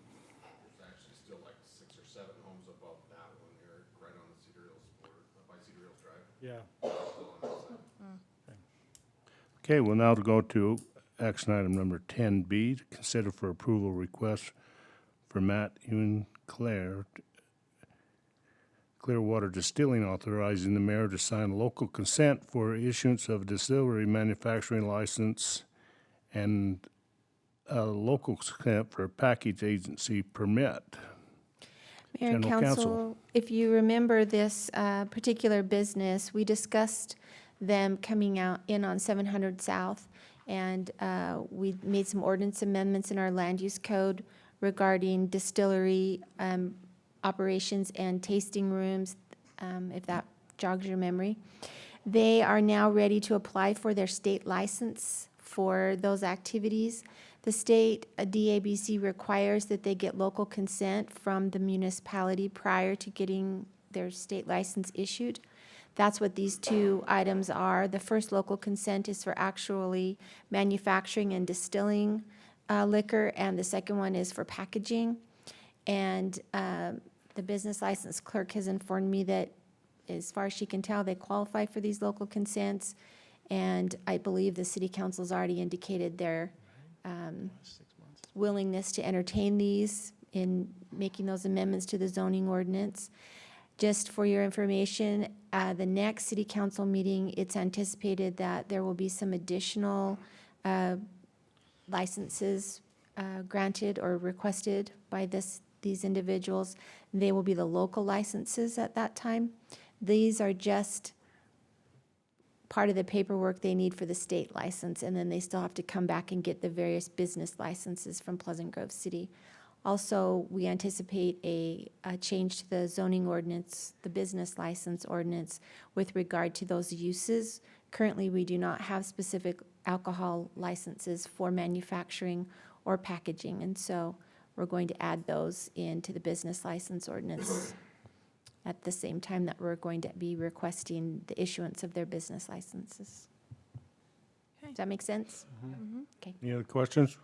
actually still like 6 or 7 homes above that one here, right on the Cedar Hills border, by Cedar Hills Drive. Yeah. Still on that side. Okay, we'll now go to action item number 10B, to consider for approval request for Matt Ewan Clearwater Distilling, authorizing the mayor to sign local consent for issuance of distillery manufacturing license and a local consent for a package agency permit. Mayor and General Counsel. Council, if you remember this particular business, we discussed them coming out in on 700 South, and we made some ordinance amendments in our land use code regarding distillery operations and tasting rooms, if that jogs your memory. They are now ready to apply for their state license for those activities. The state DABC requires that they get local consent from the municipality prior to getting their state license issued. That's what these two items are. The first local consent is for actually manufacturing and distilling liquor, and the second one is for packaging. And the business license clerk has informed me that, as far as she can tell, they qualify for these local consents. And I believe the city council's already indicated their willingness to entertain these in making those amendments to the zoning ordinance. Just for your information, the next city council meeting, it's anticipated that there will be some additional licenses granted or requested by these individuals. They will be the local licenses at that time. These are just part of the paperwork they need for the state license, and then they still have to come back and get the various business licenses from Pleasant Grove City. Also, we anticipate a change to the zoning ordinance, the business license ordinance, with regard to those uses. Currently, we do not have specific alcohol licenses for manufacturing or packaging, and so we're going to add those into the business license ordinance at the same time that we're going to be requesting the issuance of their business licenses. Does that make sense? Okay. Any other questions?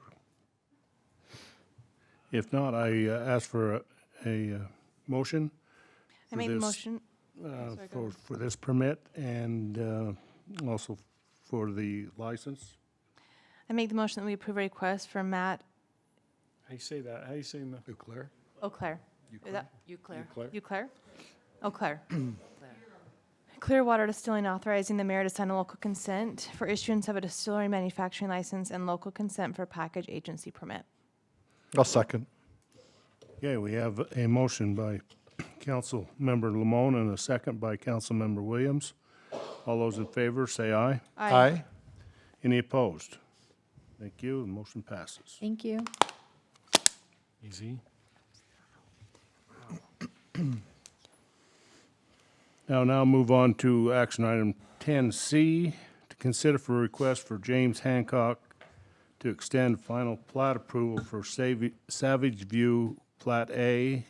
If not, I ask for a motion. I for make the this, motion. For this permit and also for the license. I make the motion that we approve a request for Matt How you say that? How you saying the? Eclair? O'Clair. Is that Euclid. Euclair? O'Clair. Clearwater Distilling authorizing the mayor to sign a local consent for issuance of a distillery manufacturing license and local consent for package agency permit. I'll second. Okay, we have a motion by Council Member Lamone and a second by Council Member Williams. All those in favor, say aye. Aye. Any opposed? Thank you, the motion passes. Thank you. Easy. Now move on to action item 10C, to consider for a request for James Hancock to extend final plat approval for Savage View Plat A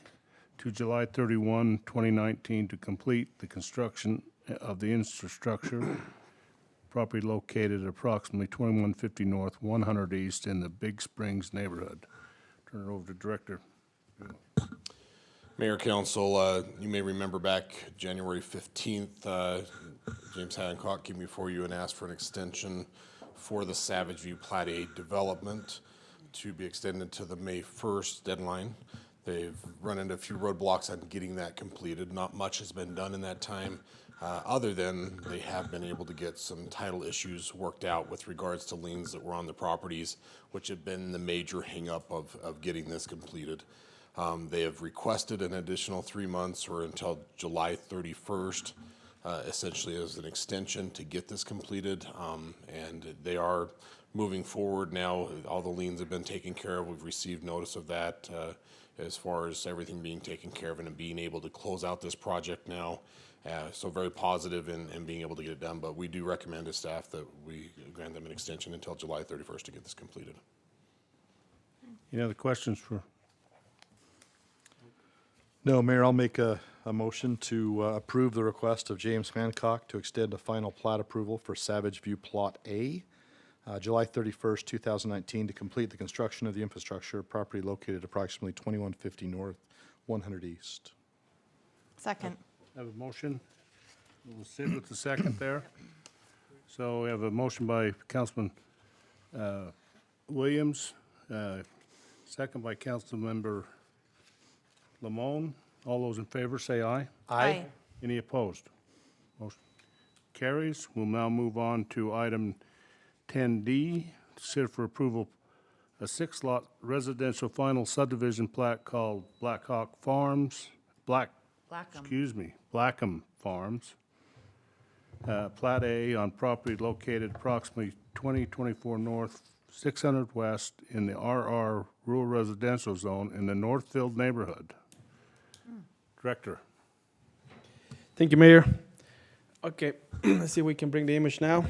to July 31, 2019, to complete the construction of the infrastructure property located at approximately 2150 North, 100 East in the Big Springs neighborhood. Turn it over to Director. Mayor, Council, you may remember back January 15th, James Hancock came before you and asked for an extension for the Savage View Plat A development to be extended to the May 1st deadline. They've run into a few roadblocks on getting that completed. Not much has been done in that time, other than they have been able to get some title issues worked out with regards to liens that were on the properties, which have been the major hangup of getting this completed. They have requested an additional 3 months or until July 31st, essentially as an extension to get this completed. And they are moving forward now. All the liens have been taken care of. We've received notice of that as far as everything being taken care of and being able to close out this project now. So very positive in being able to get it done. But we do recommend to staff that we grant them an extension until July 31st to get this completed. Any other questions for? No, Mayor, I'll make a motion to approve the request of James Hancock to extend a final plat approval for Savage View Plot A, July 31st, 2019, to complete the construction of the infrastructure property located approximately 2150 North, 100 East. Second. Have a motion. We'll sit with the second there. So we have a motion by Councilman Williams, second by Councilmember Lamone. All those in favor say aye. Aye. Any opposed? Motion carries. We'll now move on to item 10D, consider for approval a 6-lot residential final subdivision plat called Blackham Farms, Blackham Farms. Plat A on property located approximately 2024 North, 600 West in the RR Rural Residential Zone in the Northfield neighborhood. Director. Thank you, Mayor. Okay, let's see if we can bring the image now.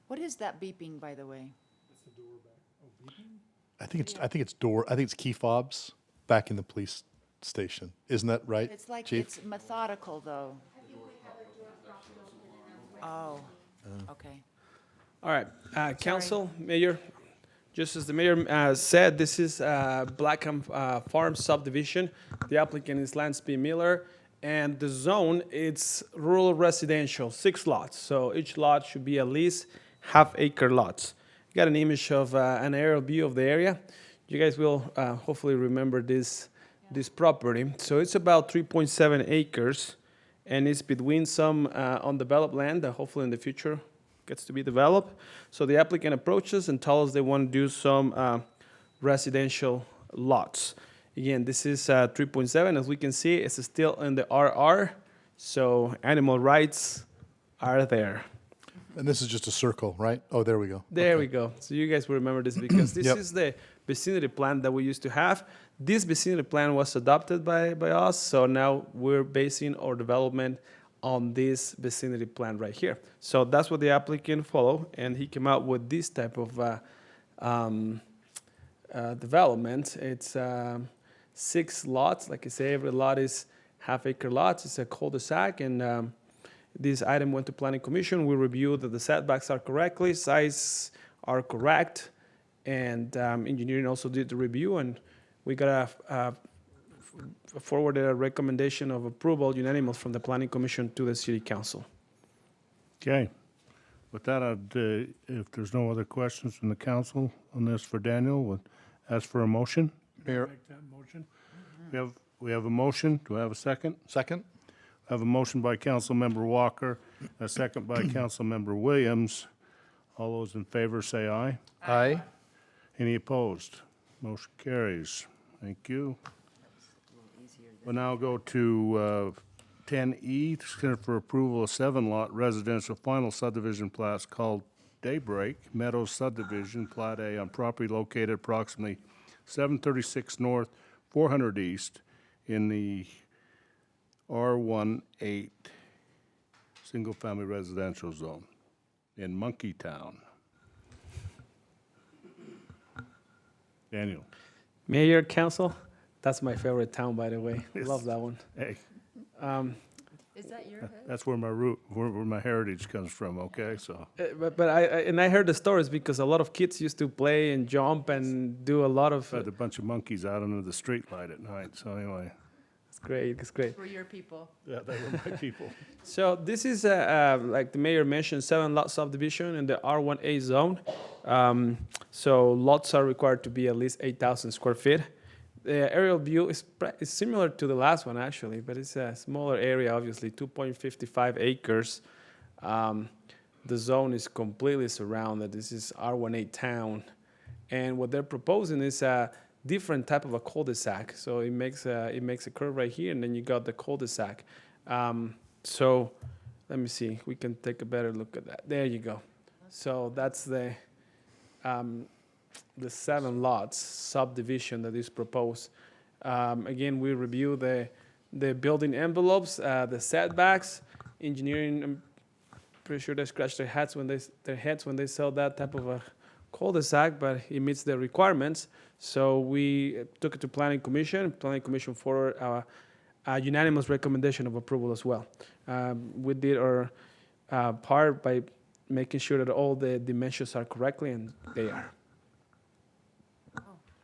What is that beeping, by the way? I think it's key fobs back in the police station. Isn't that right, It's like, Chief? it's methodical, though. Oh, okay. All right, Council, Mayor, just as the Mayor said, this is Blackham Farm subdivision. The applicant is Lance B. Miller, and the zone, it's rural residential, 6 lots. So each lot should be at least half-acre lots. You got an image of an aerial view of the area. You guys will hopefully remember this property. So it's about 3.7 acres, and it's between some undeveloped land that hopefully in the future gets to be developed. So the applicant approaches and tells us they want to do some residential lots. Again, this is 3.7. As we can see, it's still in the RR So animal rights are there. And this is just a circle, right? Oh, there we go. There Okay. we go. So you guys will remember this because this Yep. is the vicinity plan that we used to have. This vicinity plan was adopted by us, so now we're basing our development on this vicinity plan right here. So that's what the applicant followed, and he came out with this type of development. It's 6 lots. Like I say, every lot is half-acre lots. It's a cul-de-sac, and this item went to Planning Commission. We reviewed that the setbacks are correctly, size are correct, and engineering also did the review, and we got forwarded a recommendation of approval unanimous from the Planning Commission to the City Council. Okay. With that, if there's no other questions from the council on this for Daniel, would ask for a motion. Mayor, Make that motion. We have a motion. Do I have a second? second? I have a motion by Councilmember Walker, a second by Councilmember Williams. All those in favor say aye. Aye. Any opposed? Motion carries. Thank you. We'll now go to 10E, consider for approval of 7-lot residential final subdivision plats called Daybreak Meadows Subdivision, Plat A, on property located approximately 736 North, 400 East in the R18 single-family residential zone in Monkey Town. Daniel. Mayor, Council, that's my favorite town, by the way. Love that one. Hey, Is that your that's where my where my heritage comes from, okay? So, But I heard the stories because a lot of kids used to play and jump and do a lot of. I had a bunch of monkeys out under the street light at night, so anyway. It's great. It's great. For your people. Yeah, they were my people. So this is like the mayor mentioned, 7-lot subdivision in the R1A zone. So lots are required to be at least 8,000 square feet. The aerial view is similar to the last one actually, but it's a smaller area, obviously, 2.55 acres. The zone is completely surrounded. This is R18 town. And what they're proposing is a different type of a cul-de-sac. So it makes a curve right here, and then you got the cul-de-sac. So let me see. We can take a better look at that. There you go. So that's the 7 lots subdivision that is proposed. Again, we review the building envelopes, the setbacks. Engineering, I'm pretty sure they scratch their heads when they sell that type of a cul-de-sac, but it meets the requirements. So we took it to Planning Commission. Planning Commission forwarded a unanimous recommendation of approval as well. We did our part by making sure that all the dimensions are correctly, and they are.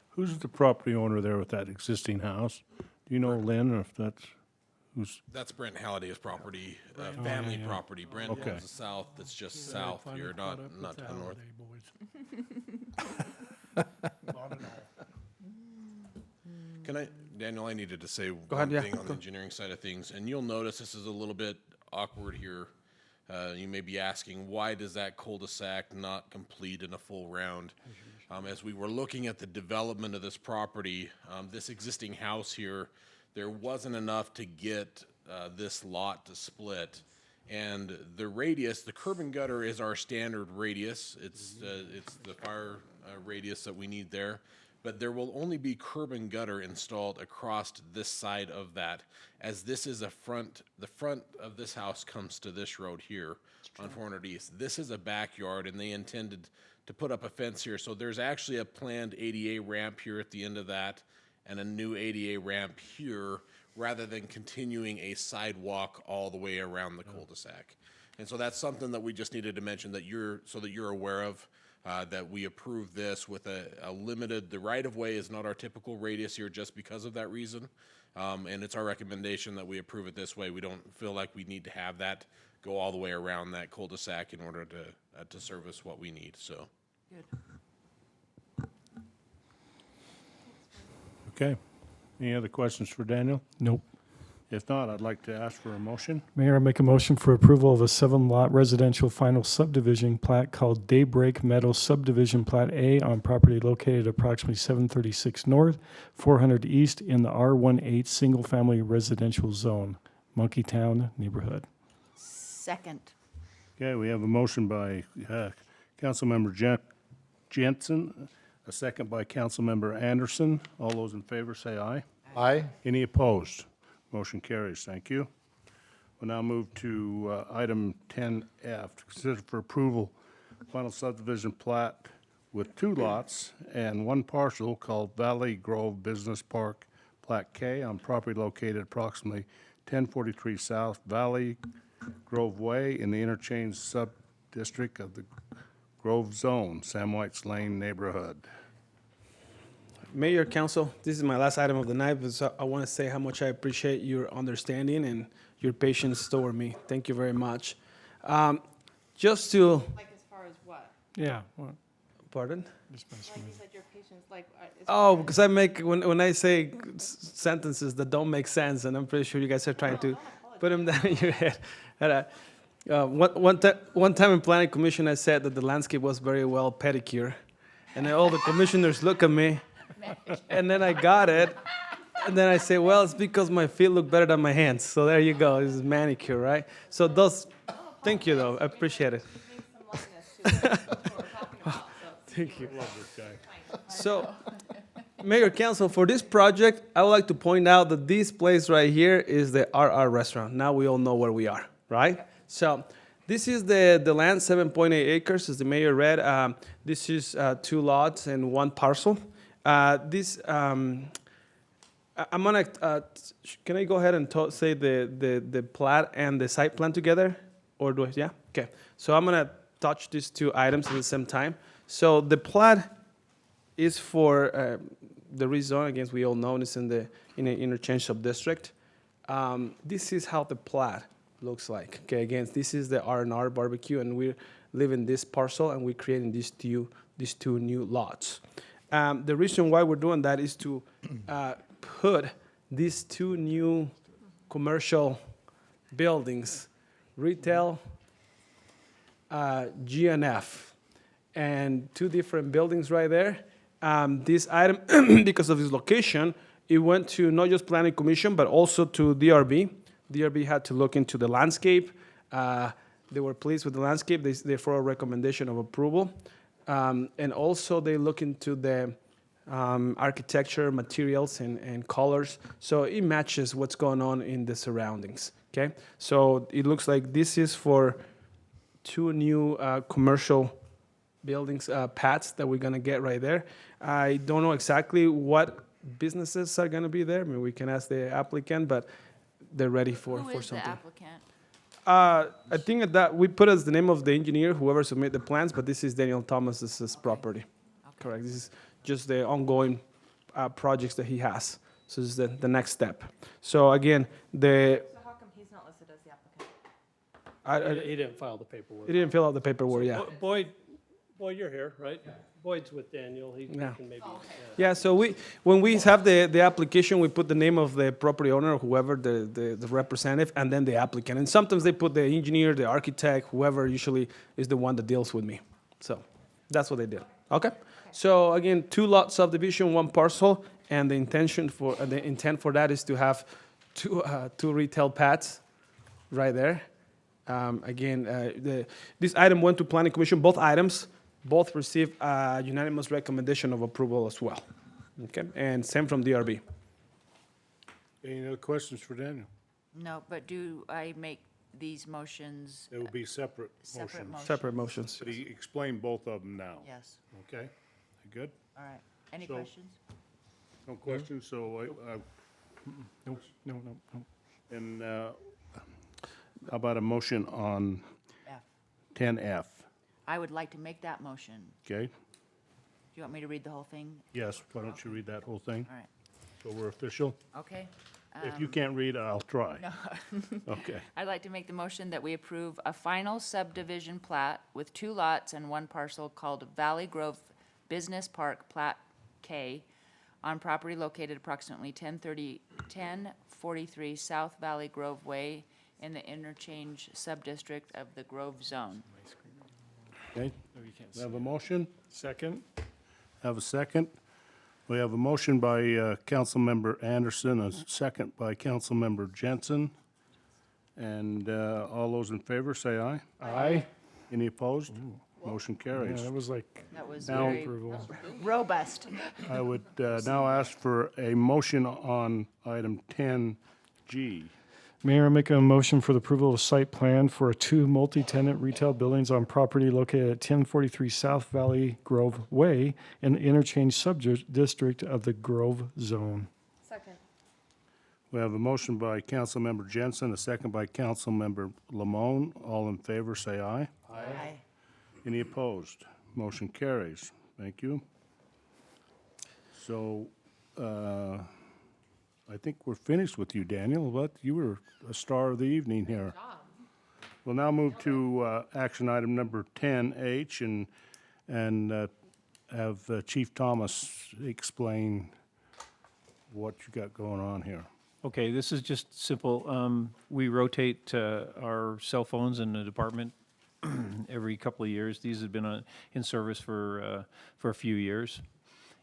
Who's the property owner there with that existing house? Do you know, Lynn, or if that's, who's, That's Brent Halliday's property, family property. Brent Okay. owns the south, that's just south here, not to the north. Can I, Daniel, I needed to say one yeah, thing on the engineering side of things, and you'll notice this is a little bit awkward here. You may be asking, why does that cul-de-sac not complete in a full round? As we were looking at the development of this property, this existing house here, there wasn't enough to get this lot to split. And the radius, the curb and gutter is our standard radius. It's the fire radius that we need there. But there will only be curb and gutter installed across this side of that, as this is the front of this house comes to this road here on 400 East. This is a backyard, and they intended to put up a fence here. So there's actually a planned ADA ramp here at the end of that, and a new ADA ramp here, rather than continuing a sidewalk all the way around the cul-de-sac. And so that's something that we just needed to mention so that you're aware of. That we approve this with a limited, the right-of-way is not our typical radius here just because of that reason. And it's our recommendation that we approve it this way. We don't feel like we need to have that go all the way around that cul-de-sac in order to service what we need, so. Good. okay. Any other questions for Daniel? Nope. If not, I'd like to ask for a motion. Mayor, I make a motion for approval of a 7-lot residential final subdivision plat called Daybreak Meadows Subdivision Plat A on property located approximately 736 North, 400 East in the R18 single-family residential zone, Monkey Town neighborhood. Second. Okay, we have a motion by Councilmember Jensen, a second by Councilmember Anderson. All those in favor say aye. Aye. Any opposed? Motion carries. Thank you. We'll now move to item 10F, to consider for approval final subdivision plat with 2 lots and 1 parcel called Valley Grove Business Park, Plat K, on property located approximately 1043 South Valley Grove Way in the interchange sub-district of the Grove Zone, Sam White's Lane neighborhood. Mayor, Council, this is my last item of the night, but I want to say how much I appreciate your understanding and your patience toward me. Thank you very much. Just to, Like as far as what? Yeah. Well, pardon? just mess Like you with said, your patience, like. Oh, because I make, when I say sentences that don't make sense, and I'm pretty sure you guys are trying to put them down in your head. And, one time in planning commission, I said that the landscape was very well pedicured. And then all the commissioners look at me, and then I got it. And then I say, well, it's because my feet look better than my hands. So there you go. This is manicure, right? So those, thank you, though. I appreciate it. Thank you. Love this guy. So, Mayor, Council, for this project, I would like to point out that this place right here is the RR Restaurant. Now we all know where we are, right? So, this is the land, 7.8 acres, as the mayor read. This is 2 lots and 1 parcel. I'm gonna, can I go ahead and say the plat and the site plan together? Or do I, yeah? Okay. So I'm gonna touch these 2 items at the same time. So the plat is for the rezone, again, we all know it's in the interchange sub-district. This is how the plat looks like. Okay, again, this is the R&R barbecue, and we live in this parcel, and we're creating these two new lots. The reason why we're doing that is to put these 2 new commercial buildings, retail, GNF, and 2 different buildings right there. This item, because of its location, it went to not just Planning Commission, but also to DRB. DRB had to look into the landscape. They were pleased with the landscape, therefore a recommendation of approval. And also they look into the architecture, materials, and colors. So it matches what's going on in the surroundings, okay? So it looks like this is for 2 new commercial buildings, pads that we're gonna get right there. I don't know exactly what businesses are gonna be there. I mean, we can ask the applicant, but they're ready for Who is the something. applicant? I think that we put as the name of the engineer, whoever submit the plans, but this is Daniel Thomas's property. Correct. This is just the ongoing projects that he has. So this is the next step. So again, So how come he's not listed as the applicant? He didn't file the paperwork. he didn't fill out the paperwork yet. Boyd, you're here, right? Boyd's with Daniel. He Yeah. can maybe, Yeah, so when we have the application, we put the name of the property owner, whoever the representative, and then the applicant. And sometimes they put the engineer, the architect, whoever usually is the one that deals with me. So that's what they did. Okay? So again, 2 lot subdivision, 1 parcel, and the intent for that is to have two retail pads right there. This item went to Planning Commission, both items. Both received a unanimous recommendation of approval as well. Okay, and same from DRB. Any other questions for Daniel? No, but do I make these motions It will be separate separate motions. motions? Separate motions. But he explained both of them now. Yes, Okay, good? all right. Any So- questions? No questions, so No. and how about a motion on F. 10F? I would like to make that motion. Okay, Do you want me to read the whole thing? yes, why don't you read that whole thing? All right, So we're official? okay. If you can't read, I'll try. Okay, I'd like to make the motion that we approve a final subdivision plat with 2 lots and 1 parcel called Valley Grove Business Park Plat K on property located approximately 1043 South Valley Grove Way in the interchange sub-district of the Grove Zone. okay. We have a motion? Second? Have a second? We have a motion by Councilmember Anderson, a second by Councilmember Jensen. And all those in favor, say aye. Aye. Any opposed? Motion Yeah, carries. that was like That was Now- very approval. robust. I would now ask for a motion on item 10G. Mayor, I make a motion for the approval of site plan for 2 multi-tenant retail buildings on property located at 1043 South Valley Grove Way in the interchange sub-district of the Grove Zone. Second. We have a motion by Councilmember Jensen, a second by Councilmember Lamone. All in favor, say aye. Aye. Any opposed? Motion carries. Thank you. So, I think we're finished with you, Daniel, but you were a star of the evening here. We'll now move to action item number 10H and have Chief Thomas explain what you got going on here. Okay, this is just simple. We rotate our cell phones in the department every couple of years. These have been in service for a few years.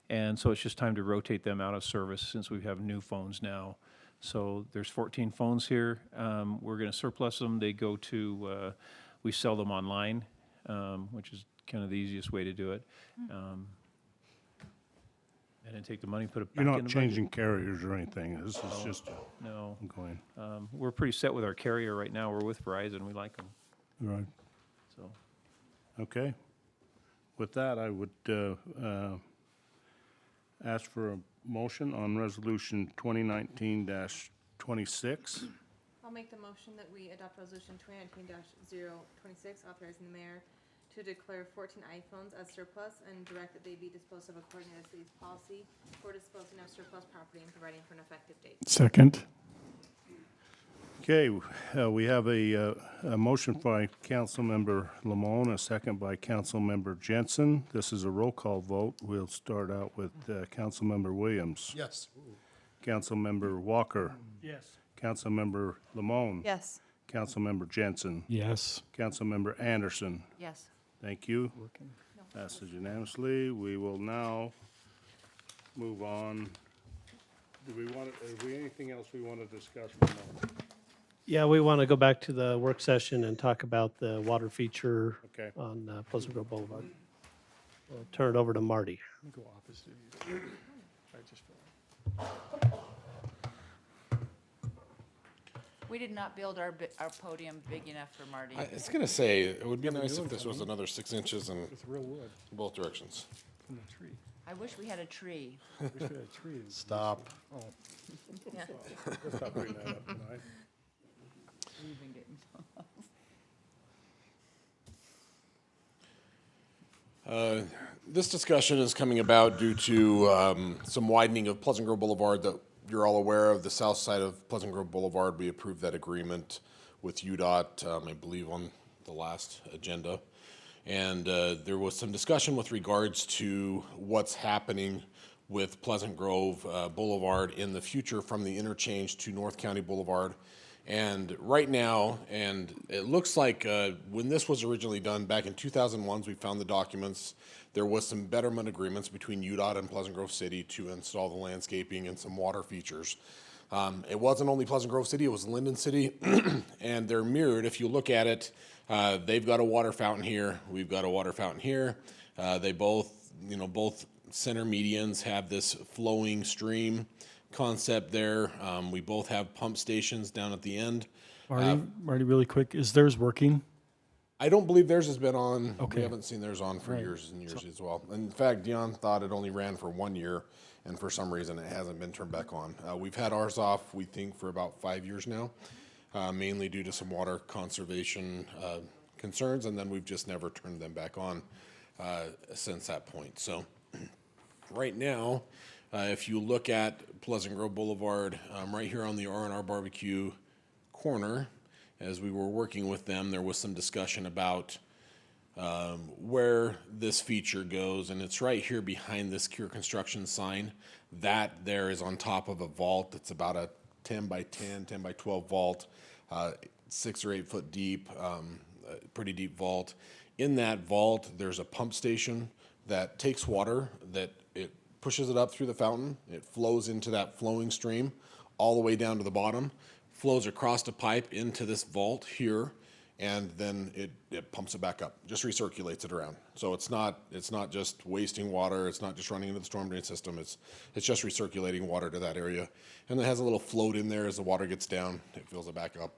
And so it's just time to rotate them out of service since we have new phones now. So there's 14 phones here. We're going to surplus them. They go to, we sell them online, which is kind of the easiest way to do it. And then take the money, put it back You're in the not budget. changing carriers or anything. This is just No. going. We're pretty set with our carrier right now. We're with Verizon. We like them, Right. so. Okay. With that, I would ask for a motion on Resolution 2019-26. I'll make the motion that we adopt resolution 2019-026, authorizing the mayor to declare 14 iPhones as surplus and direct that they be disposed of according to the city's policy for disposing of surplus property and providing for an effective date. Second. Okay, we have a motion by Councilmember Lamone, a second by Councilmember Jensen. This is a roll call vote. We'll start out with Councilmember Williams. Yes. Councilmember Walker. Yes. Councilmember Lamone. Yes. Councilmember Jensen. Yes. Councilmember Anderson. Yes. Thank you. Passes unanimously. We will now move on. Do we want, is there anything else we want to discuss from that? Yeah, we want to go back to the work session and talk about the water feature Okay. on Pleasant Grove Boulevard. We'll turn it over to Marty. Go opposite of you. I just feel We did not build our podium big enough for Marty. I was gonna say, it would be nice if this was another 6 inches in it's real wood both directions. from the tree. I wish we had a tree. Wish we had a tree. Stop. Yeah. Let's not bring that up tonight. We've been getting This discussion is coming about due to some widening of Pleasant Grove Boulevard that you're all aware of. The south side of Pleasant Grove Boulevard, we approved that agreement with UDOT, I believe on the last agenda. And there was some discussion with regards to what's happening with Pleasant Grove Boulevard in the future from the interchange to North County Boulevard. And right now, and it looks like when this was originally done back in 2001, we found the documents, there was some betterment agreements between UDOT and Pleasant Grove City to install the landscaping and some water features. It wasn't only Pleasant Grove City, it was Linden City, and they're mirrored. If you look at it, they've got a water fountain here, we've got a water fountain here. They both, both center medians have this flowing stream concept there. We both have pump stations down at the end. Marty, really quick, is theirs working? I don't believe theirs has been on. Okay. We haven't seen theirs on for years and years as well. In fact, Dion thought it only ran for 1 year, and for some reason it hasn't been turned back on. We've had ours off, we think, for about 5 years now, mainly due to some water conservation concerns, and then we've just never turned them back on since that point. So right now, if you look at Pleasant Grove Boulevard, right here on the R&R Barbecue corner, as we were working with them, there was some discussion about where this feature goes, and it's right here behind this Cure Construction sign. That there is on top of a vault that's about a 10 by 10, 10 by 12 vault, 6 or 8 foot deep, pretty deep vault. In that vault, there's a pump station that takes water, that it pushes it up through the fountain, it flows into that flowing stream all the way down to the bottom. flows across a pipe into this vault here, and then it pumps it back up, just recirculates it around. So it's not just wasting water, it's not just running into the storm drain system, it's just recirculating water to that area. And it has a little float in there as the water gets down, it fills it back up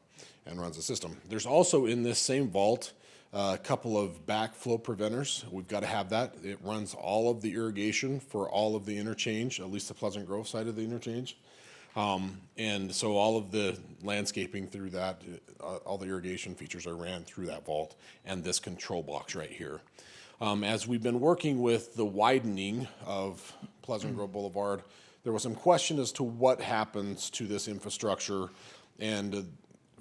and runs the system. There's also in this same vault a couple of backflow preventers. We've got to have that. It runs all of the irrigation for all of the interchange, at least the Pleasant Grove side of the interchange. And so all of the landscaping through that, all the irrigation features are ran through that vault and this control box right here. As we've been working with the widening of Pleasant Grove Boulevard, there was some question as to what happens to this infrastructure. And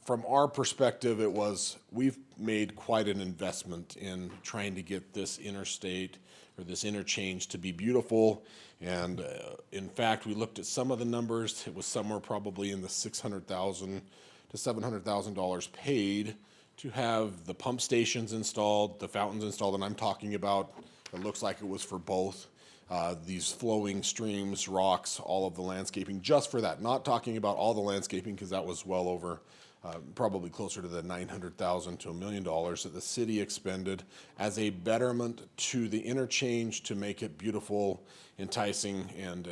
from our perspective, it was, we've made quite an investment in trying to get this interstate or this interchange to be beautiful. And in fact, we looked at some of the numbers. It was somewhere probably in the $600,000 to $700,000 paid to have the pump stations installed, the fountains installed, and I'm talking about, it looks like it was for both. These flowing streams, rocks, all of the landscaping, just for that. Not talking about all the landscaping, because that was well over, probably closer to the $900,000 to $1 million that the city expended as a betterment to the interchange to make it beautiful, enticing, and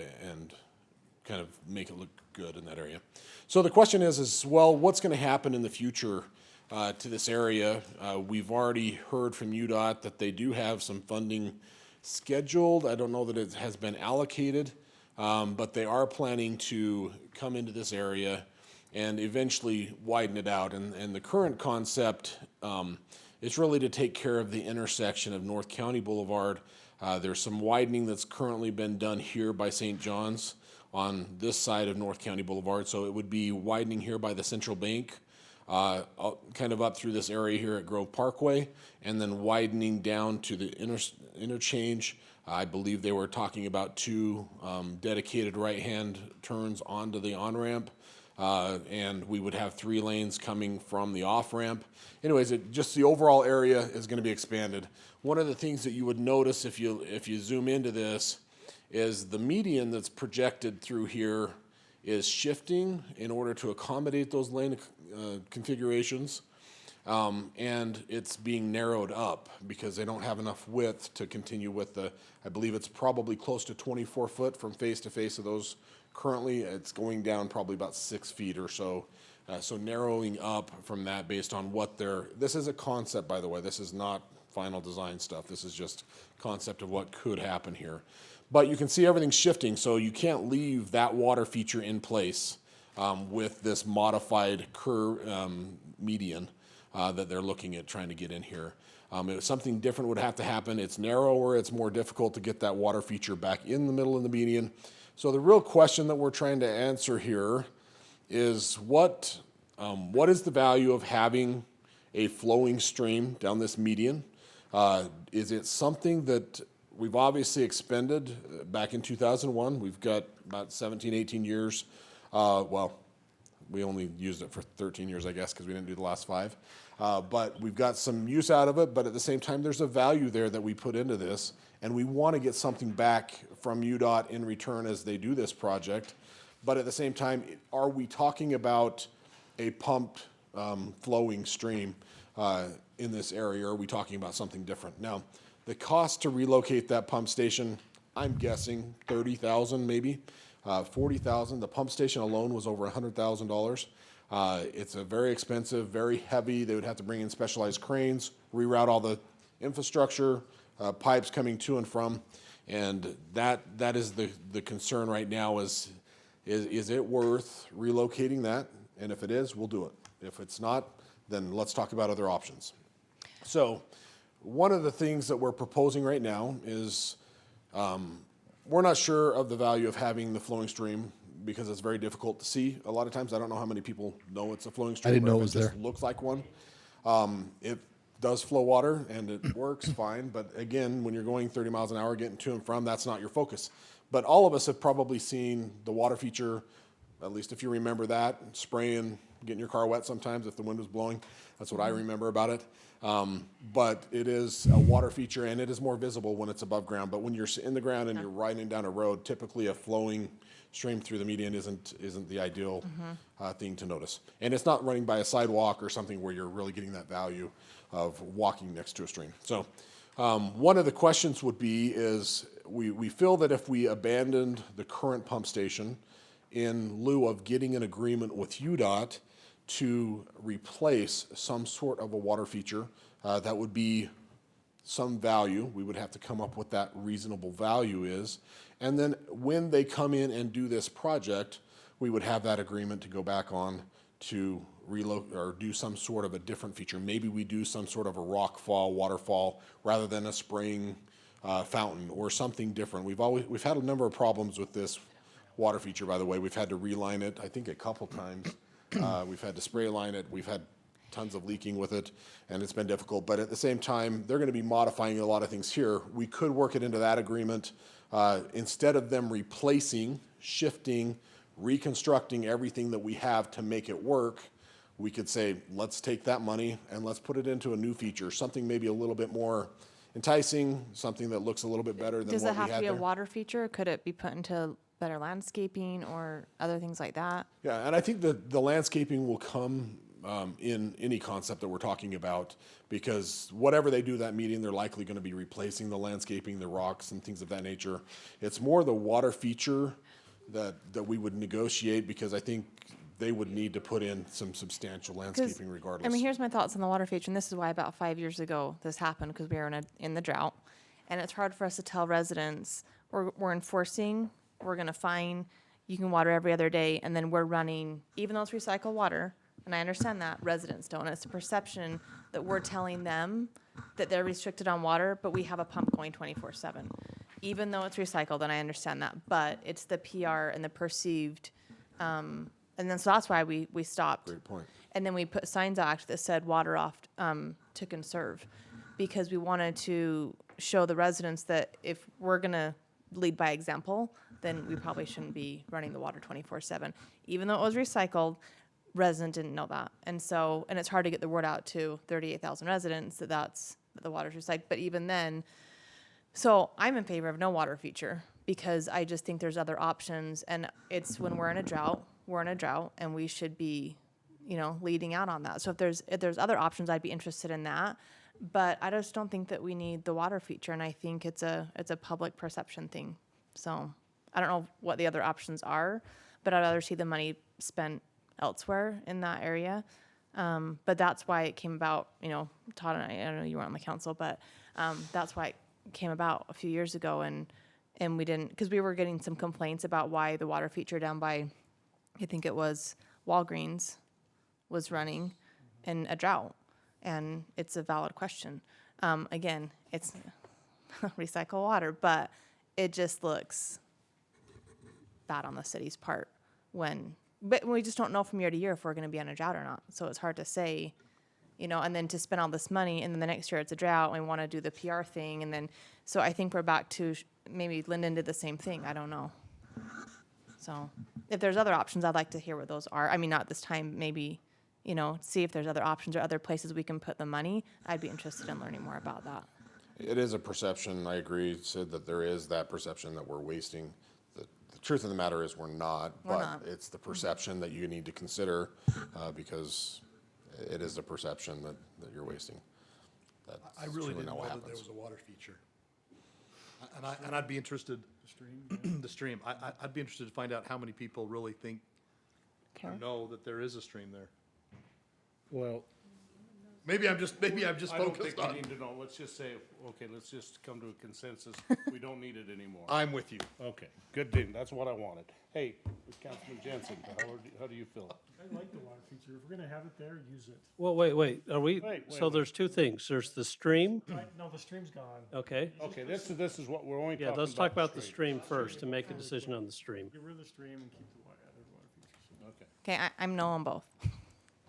kind of make it look good in that area. So the question is well, what's going to happen in the future to this area? We've already heard from UDOT that they do have some funding scheduled. I don't know that it has been allocated, but they are planning to come into this area and eventually widen it out. And the current concept is really to take care of the intersection of North County Boulevard. There's some widening that's currently been done here by St. John's on this side of North County Boulevard. So it would be widening here by the Central Bank, kind of up through this area here at Grove Parkway, and then widening down to the interchange. I believe they were talking about two dedicated right-hand turns onto the on-ramp. And we would have 3 lanes coming from the off-ramp. Anyways, just the overall area is going to be expanded. One of the things that you would notice if you zoom into this is the median that's projected through here is shifting in order to accommodate those lane configurations. And it's being narrowed up because they don't have enough width to continue with I believe it's probably close to 24 foot from face to face of those. Currently, it's going down probably about 6 feet or so. So narrowing up from that based on what this is a concept, by the way. This is not final design stuff. This is just concept of what could happen here. But you can see everything shifting, so you can't leave that water feature in place with this modified median that they're looking at trying to get in here. If something different would have to happen, it's narrower, it's more difficult to get that water feature back in the middle of the median. So the real question that we're trying to answer here is what is the value of having a flowing stream down this median? Is it something that we've obviously expended back in 2001? We've got about 17, 18 years. Well, we only used it for 13 years, I guess, because we didn't do the last 5. But we've got some use out of it, but at the same time, there's a value there that we put into this, and we want to get something back from UDOT in return as they do this project. But at the same time, are we talking about a pumped flowing stream in this area, or are we talking about something different? Now, the cost to relocate that pump station, I'm guessing $30,000 maybe, $40,000. The pump station alone was over $100,000. It's a very expensive, very heavy. They would have to bring in specialized cranes, reroute all the infrastructure, pipes coming to and from, and that is the concern right now is it worth relocating that? And if it is, we'll do it. If it's not, then let's talk about other options. So one of the things that we're proposing right now is we're not sure of the value of having the flowing stream because it's very difficult to see. A lot of times, I don't know how many people know it's a flowing stream. I didn't know or it if was just there. looks like one. It does flow water and it works fine, but again, when you're going 30 miles an hour getting to and from, that's not your focus. But all of us have probably seen the water feature, at least if you remember that, spraying, getting your car wet sometimes if the wind was blowing. That's what I remember about it. But it is a water feature and it is more visible when it's above ground. But when you're in the ground and you're riding down a road, typically a flowing stream through the median isn't the ideal thing to notice. And it's not running by a sidewalk or something where you're really getting that value of walking next to a stream. So one of the questions would be is we feel that if we abandoned the current pump station in lieu of getting an agreement with UDOT to replace some sort of a water feature that would be some value, we would have to come up with that reasonable value is. And then when they come in and do this project, we would have that agreement to go back on to relocate or do some sort of a different feature. Maybe we do some sort of a rock fall, waterfall, rather than a spraying fountain or something different. We've had a number of problems with this water feature, by the way. We've had to reline it, I think, a couple times. We've had to spray line it. We've had tons of leaking with it, and it's been difficult. But at the same time, they're going to be modifying a lot of things here. We could work it into that agreement. Instead of them replacing, shifting, reconstructing everything that we have to make it work, we could say, let's take that money and let's put it into a new feature, something maybe a little bit more enticing, something that looks a little bit better than Does what it have to be a there. water feature? Or could it be put into better landscaping or other things like that? Yeah, and I think that the landscaping will come in any concept that we're talking about, because whatever they do that meeting, they're likely going to be replacing the landscaping, the rocks and things of that nature. It's more the water feature that we would negotiate, because I think they would need to put in some substantial 'Cause, landscaping regardless. I mean, here's my thoughts on the water feature, and this is why about 5 years ago this happened, because we were in the drought. And it's hard for us to tell residents, we're enforcing, we're gonna fine, you can water every other day, and then we're running, even though it's recycled water, and I understand that, residents don't, and it's a perception that we're telling them that they're restricted on water, but we have a pump going 24/7. Even though it's recycled, and I understand that, but it's the PR and the perceived, and then so that's why we stopped. Great point. And then we put signs out that said water off to conserve, because we wanted to show the residents that if we're gonna lead by example, then we probably shouldn't be running the water 24/7. Even though it was recycled, resident didn't know that. And so, and it's hard to get the word out to 38,000 residents that the water's recycled. But even then, so I'm in favor of no water feature, because I just think there's other options, and it's when we're in a drought, and we should be, leading out on that. So if there's other options, I'd be interested in that. But I just don't think that we need the water feature, and I think it's a public perception thing. So I don't know what the other options are, but I'd rather see the money spent elsewhere in that area. But that's why it came about, Todd and I know you weren't on the council, but that's why it came about a few years ago, and we didn't, because we were getting some complaints about why the water feature down by, I think it was Walgreens, was running in a drought, and it's a valid question. Again, it's recycled water, but it just looks bad on the city's part but we just don't know from year to year if we're gonna be on a drought or not, so it's hard to say, and then to spend all this money, and then the next year it's a drought, and we wanna do the PR thing, and then, so I think we're back to, maybe Linden did the same thing, I don't know. So, if there's other options, I'd like to hear what those are, I mean, not this time, maybe, see if there's other options or other places we can put the money, I'd be interested in learning more about that. It is a perception, I agree, Sid, that there is that perception that we're wasting. The truth of the matter is we're not, We're but not. it's the perception that you need to consider, because it is a perception that you're wasting. That's I really truly didn't not know what that there happens. was a water feature. And I'd be interested. The stream. I'd be interested to find out how many people really think or Okay. know that there is a stream there. Well, Maybe I'm just I don't focused think we on. need to know. Let's just say, okay, let's just come to a consensus. We don't need it anymore. I'm with you. Okay, good deal. That's what I wanted. Hey, Councilman Jensen, how do you feel? I like the water feature. If we're gonna have it there, use it. Well, wait, are we, Wait, so wait. there's two things. There's the stream, No, the stream's gone. okay? Okay, this is what we're only talking Yeah, about. let's talk about the stream first and make a decision on the stream. Get rid of the stream and keep the other water features. Okay. Okay, I'm no on both.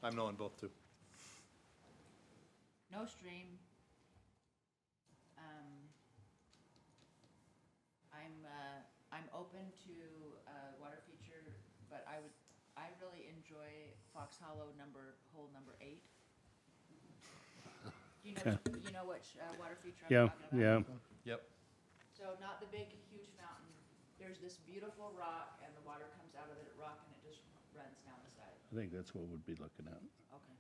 I'm knowing both too. No stream. I'm open to water feature, but I really enjoy Fox Hollow hole number 8. Do you know which water feature I'm Yeah, talking about? yeah. Yep. So not the big, huge fountain. there's this beautiful rock and the water comes out of the rock and it just runs down the side. I think that's what we'd be looking at. Okay.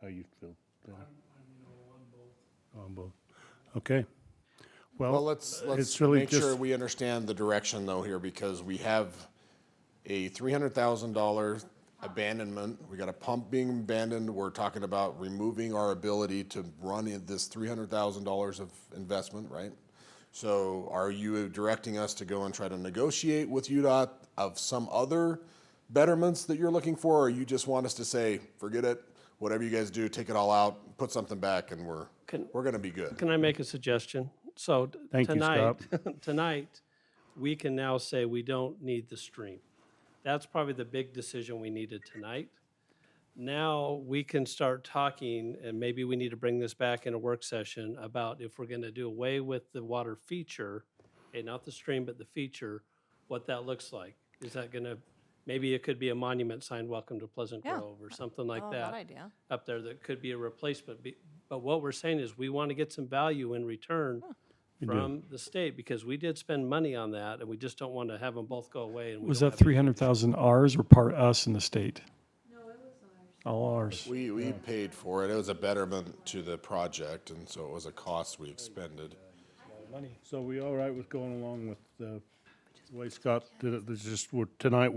How you feel? On both. Okay. Well, let's it's really make sure just- we understand the direction though here, because we have a $300,000 abandonment. We got a pump being abandoned. We're talking about removing our ability to run in this $300,000 of investment, right? So are you directing us to go and try to negotiate with UDOT of some other betterments that you're looking for? Or you just want us to say, forget it, whatever you guys do, take it all out, put something back, and we're gonna be good? Can I make a suggestion? So Thank you, tonight, Scott. tonight, we can now say we don't need the stream. That's probably the big decision we needed tonight. Now we can start talking, and maybe we need to bring this back in a work session about if we're gonna do away with the water feature, okay, not the stream, but the feature, what that looks like. Is that gonna, maybe it could be a monument sign, welcome to Pleasant Yeah. Grove, or something like Oh, that. that idea. Up there that could be a replacement. But what we're saying is we want to get some value in return from the state, because we did spend money on that, and we just don't want to have them both go away. And we Was don't that have any- 300,000 ours or part us in the state? No, it was ours. All ours. We paid for it. It was a betterment to the project, and so it was a cost we expended. So we all right with going along with the way Scott did it? There's just, tonight,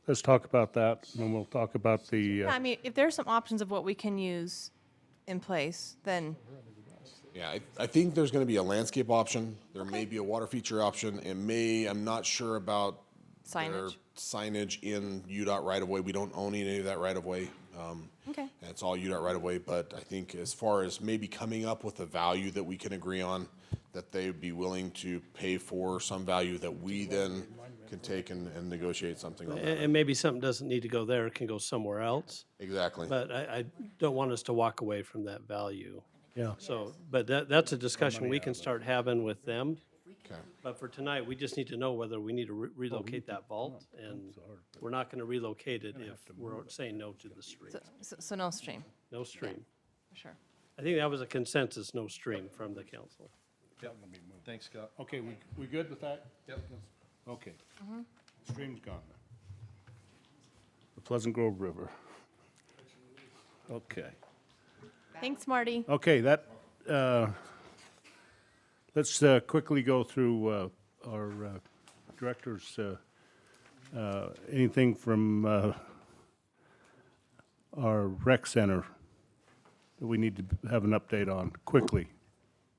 let's talk about that, and then we'll talk about the, Yeah, I mean, if there's some options of what we can use in place, then Yeah, I think there's gonna be a landscape option. There may be a water feature option. I'm not sure about their signage. signage in UDOT right of way. We don't own any of that right of way. Okay. And it's all UDOT right of way, but I think as far as maybe coming up with a value that we can agree on, that they would be willing to pay for some value that we then can take and negotiate something on that. And maybe something doesn't need to go there, it can go somewhere else. Exactly. But I don't want us to walk away from that value. yeah. So, but that's a discussion we can start having with them. Okay. But for tonight, we just need to know whether we need to relocate that vault, and we're not gonna relocate it if we're saying no to the stream. So no stream, No stream. for sure. I think that was a consensus, no stream from the council. Thanks, Scott. Okay, we good with that? Yep. Okay. Stream's gone. The Pleasant Grove River. Okay. Thanks, Marty. Okay, let's quickly go through our directors. Anything from our rec center that we need to have an update on quickly?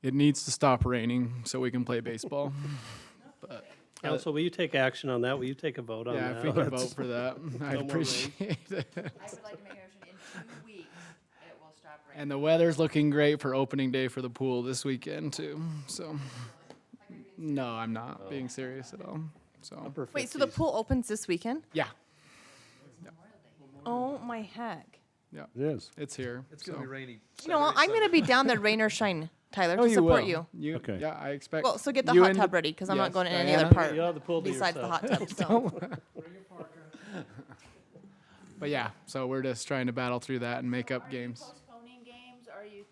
It needs to stop raining so we can play baseball. Council, will you take action on that? Will you take a vote on Yeah, that? if we can vote for that, I'd more rain. appreciate it. I would like to make a motion in 2 weeks, it will stop raining. And the weather's looking great for opening day for the pool this weekend too, so. No, I'm not being serious at all, so. Wait, so the pool opens this weekend? Yeah, Oh, my heck. It is. it's here. It's gonna so. be rainy. You know what, I'm gonna be down there, rain or shine, Tyler, Oh, to you support will. you. Okay. Yeah, I expect. Well, so get the you hot and tub ready, because I'm not yes, going in any Diana. other part You'll have the pool to besides the yourself. hot tub, so. But yeah, so we're just trying to battle through that and make up games. Postponing games, are you,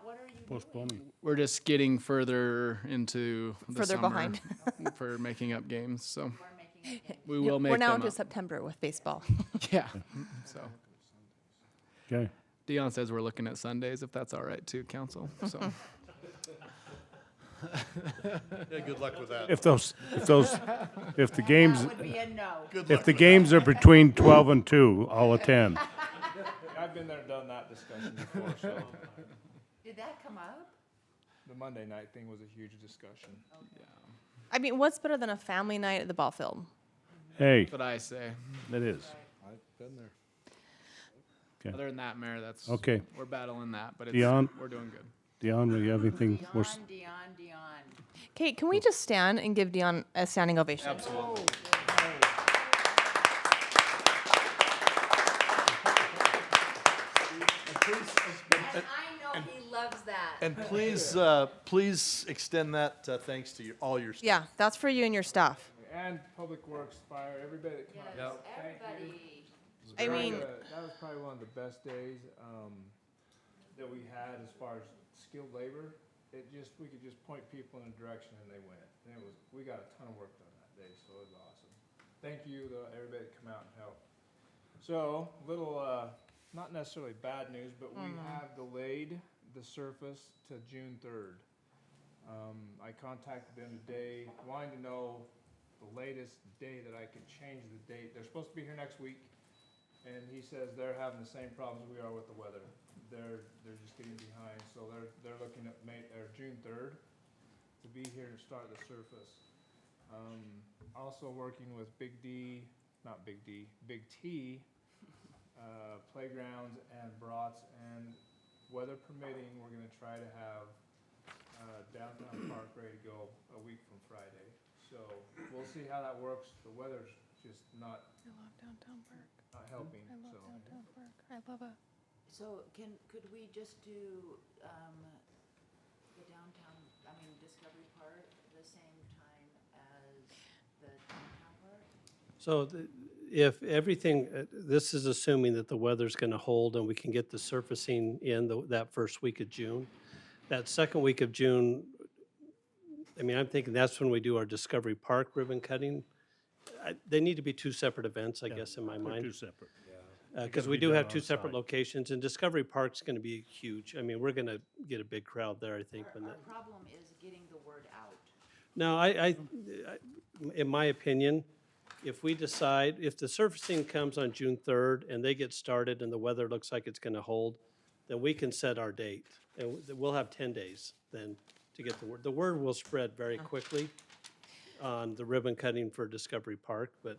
what are you doing? Postponing. We're just getting further into the Further summer behind. for making up games, so We're making it. we will make We're now them into up. September with baseball. Yeah, so. Okay. Dion says we're looking at Sundays, if that's all right too, council, so. Yeah, good luck with that. If the games, That would be a no. if the games are between 12 and 2, I'll attend. I've been there and done that discussion before, so Did that come up? the Monday night thing was a huge discussion. I mean, what's better than a family night at the ball field? Hey, That's what I say. it is. I've been there. Okay. Other than that, Mayor, that's, Okay. we're battling that, but it's, Dion? we're doing good. Dion, do you have anything? Dion. Kate, can we just stand and give Dion a standing ovation? Absolutely. And I know he loves that. And please extend that thanks to all your staff. Yeah, that's for you and your staff. And Public Works, Fire, everybody that came out. Everybody. I mean, That was probably one of the best days that we had as far as skilled labor. we could just point people in a direction and they went. And we got a ton of work done that day, so it was awesome. Thank you, everybody that come out and helped. So, little, not necessarily bad news, but we have delayed the surface to June 3rd. I contacted them today, wanting to know the latest day that I could change the date. They're supposed to be here next week, and he says they're having the same problems we are with the weather. They're just getting behind, so they're looking at June 3rd to be here to start the surface. Also working with Big T, Playgrounds and Brats, and weather permitting, we're gonna try to have downtown park ready to go a week from Friday. So we'll see how that works. The weather's just not I love downtown park. helping, I love so. downtown park. I love it. So could we just do, the downtown, Discovery Park the same time as the downtown park? So if everything, this is assuming that the weather's going to hold and we can get the surfacing in that first week of June. That second week of June, I'm thinking that's when we do our Discovery Park ribbon cutting. They need to be two separate events, I guess, in my They're mind. two separate. Because gotta we be do done have on two separate site. locations, and Discovery Park's going to be huge. We're going to get a big crowd there, I think. when Our that- problem is getting the word out. No, in my opinion, if we decide, if the surfacing comes on June 3rd and they get started and the weather looks like it's going to hold, then we can set our date. And we'll have 10 days then to get the word. The word will spread very quickly on the ribbon cutting for Discovery Park, but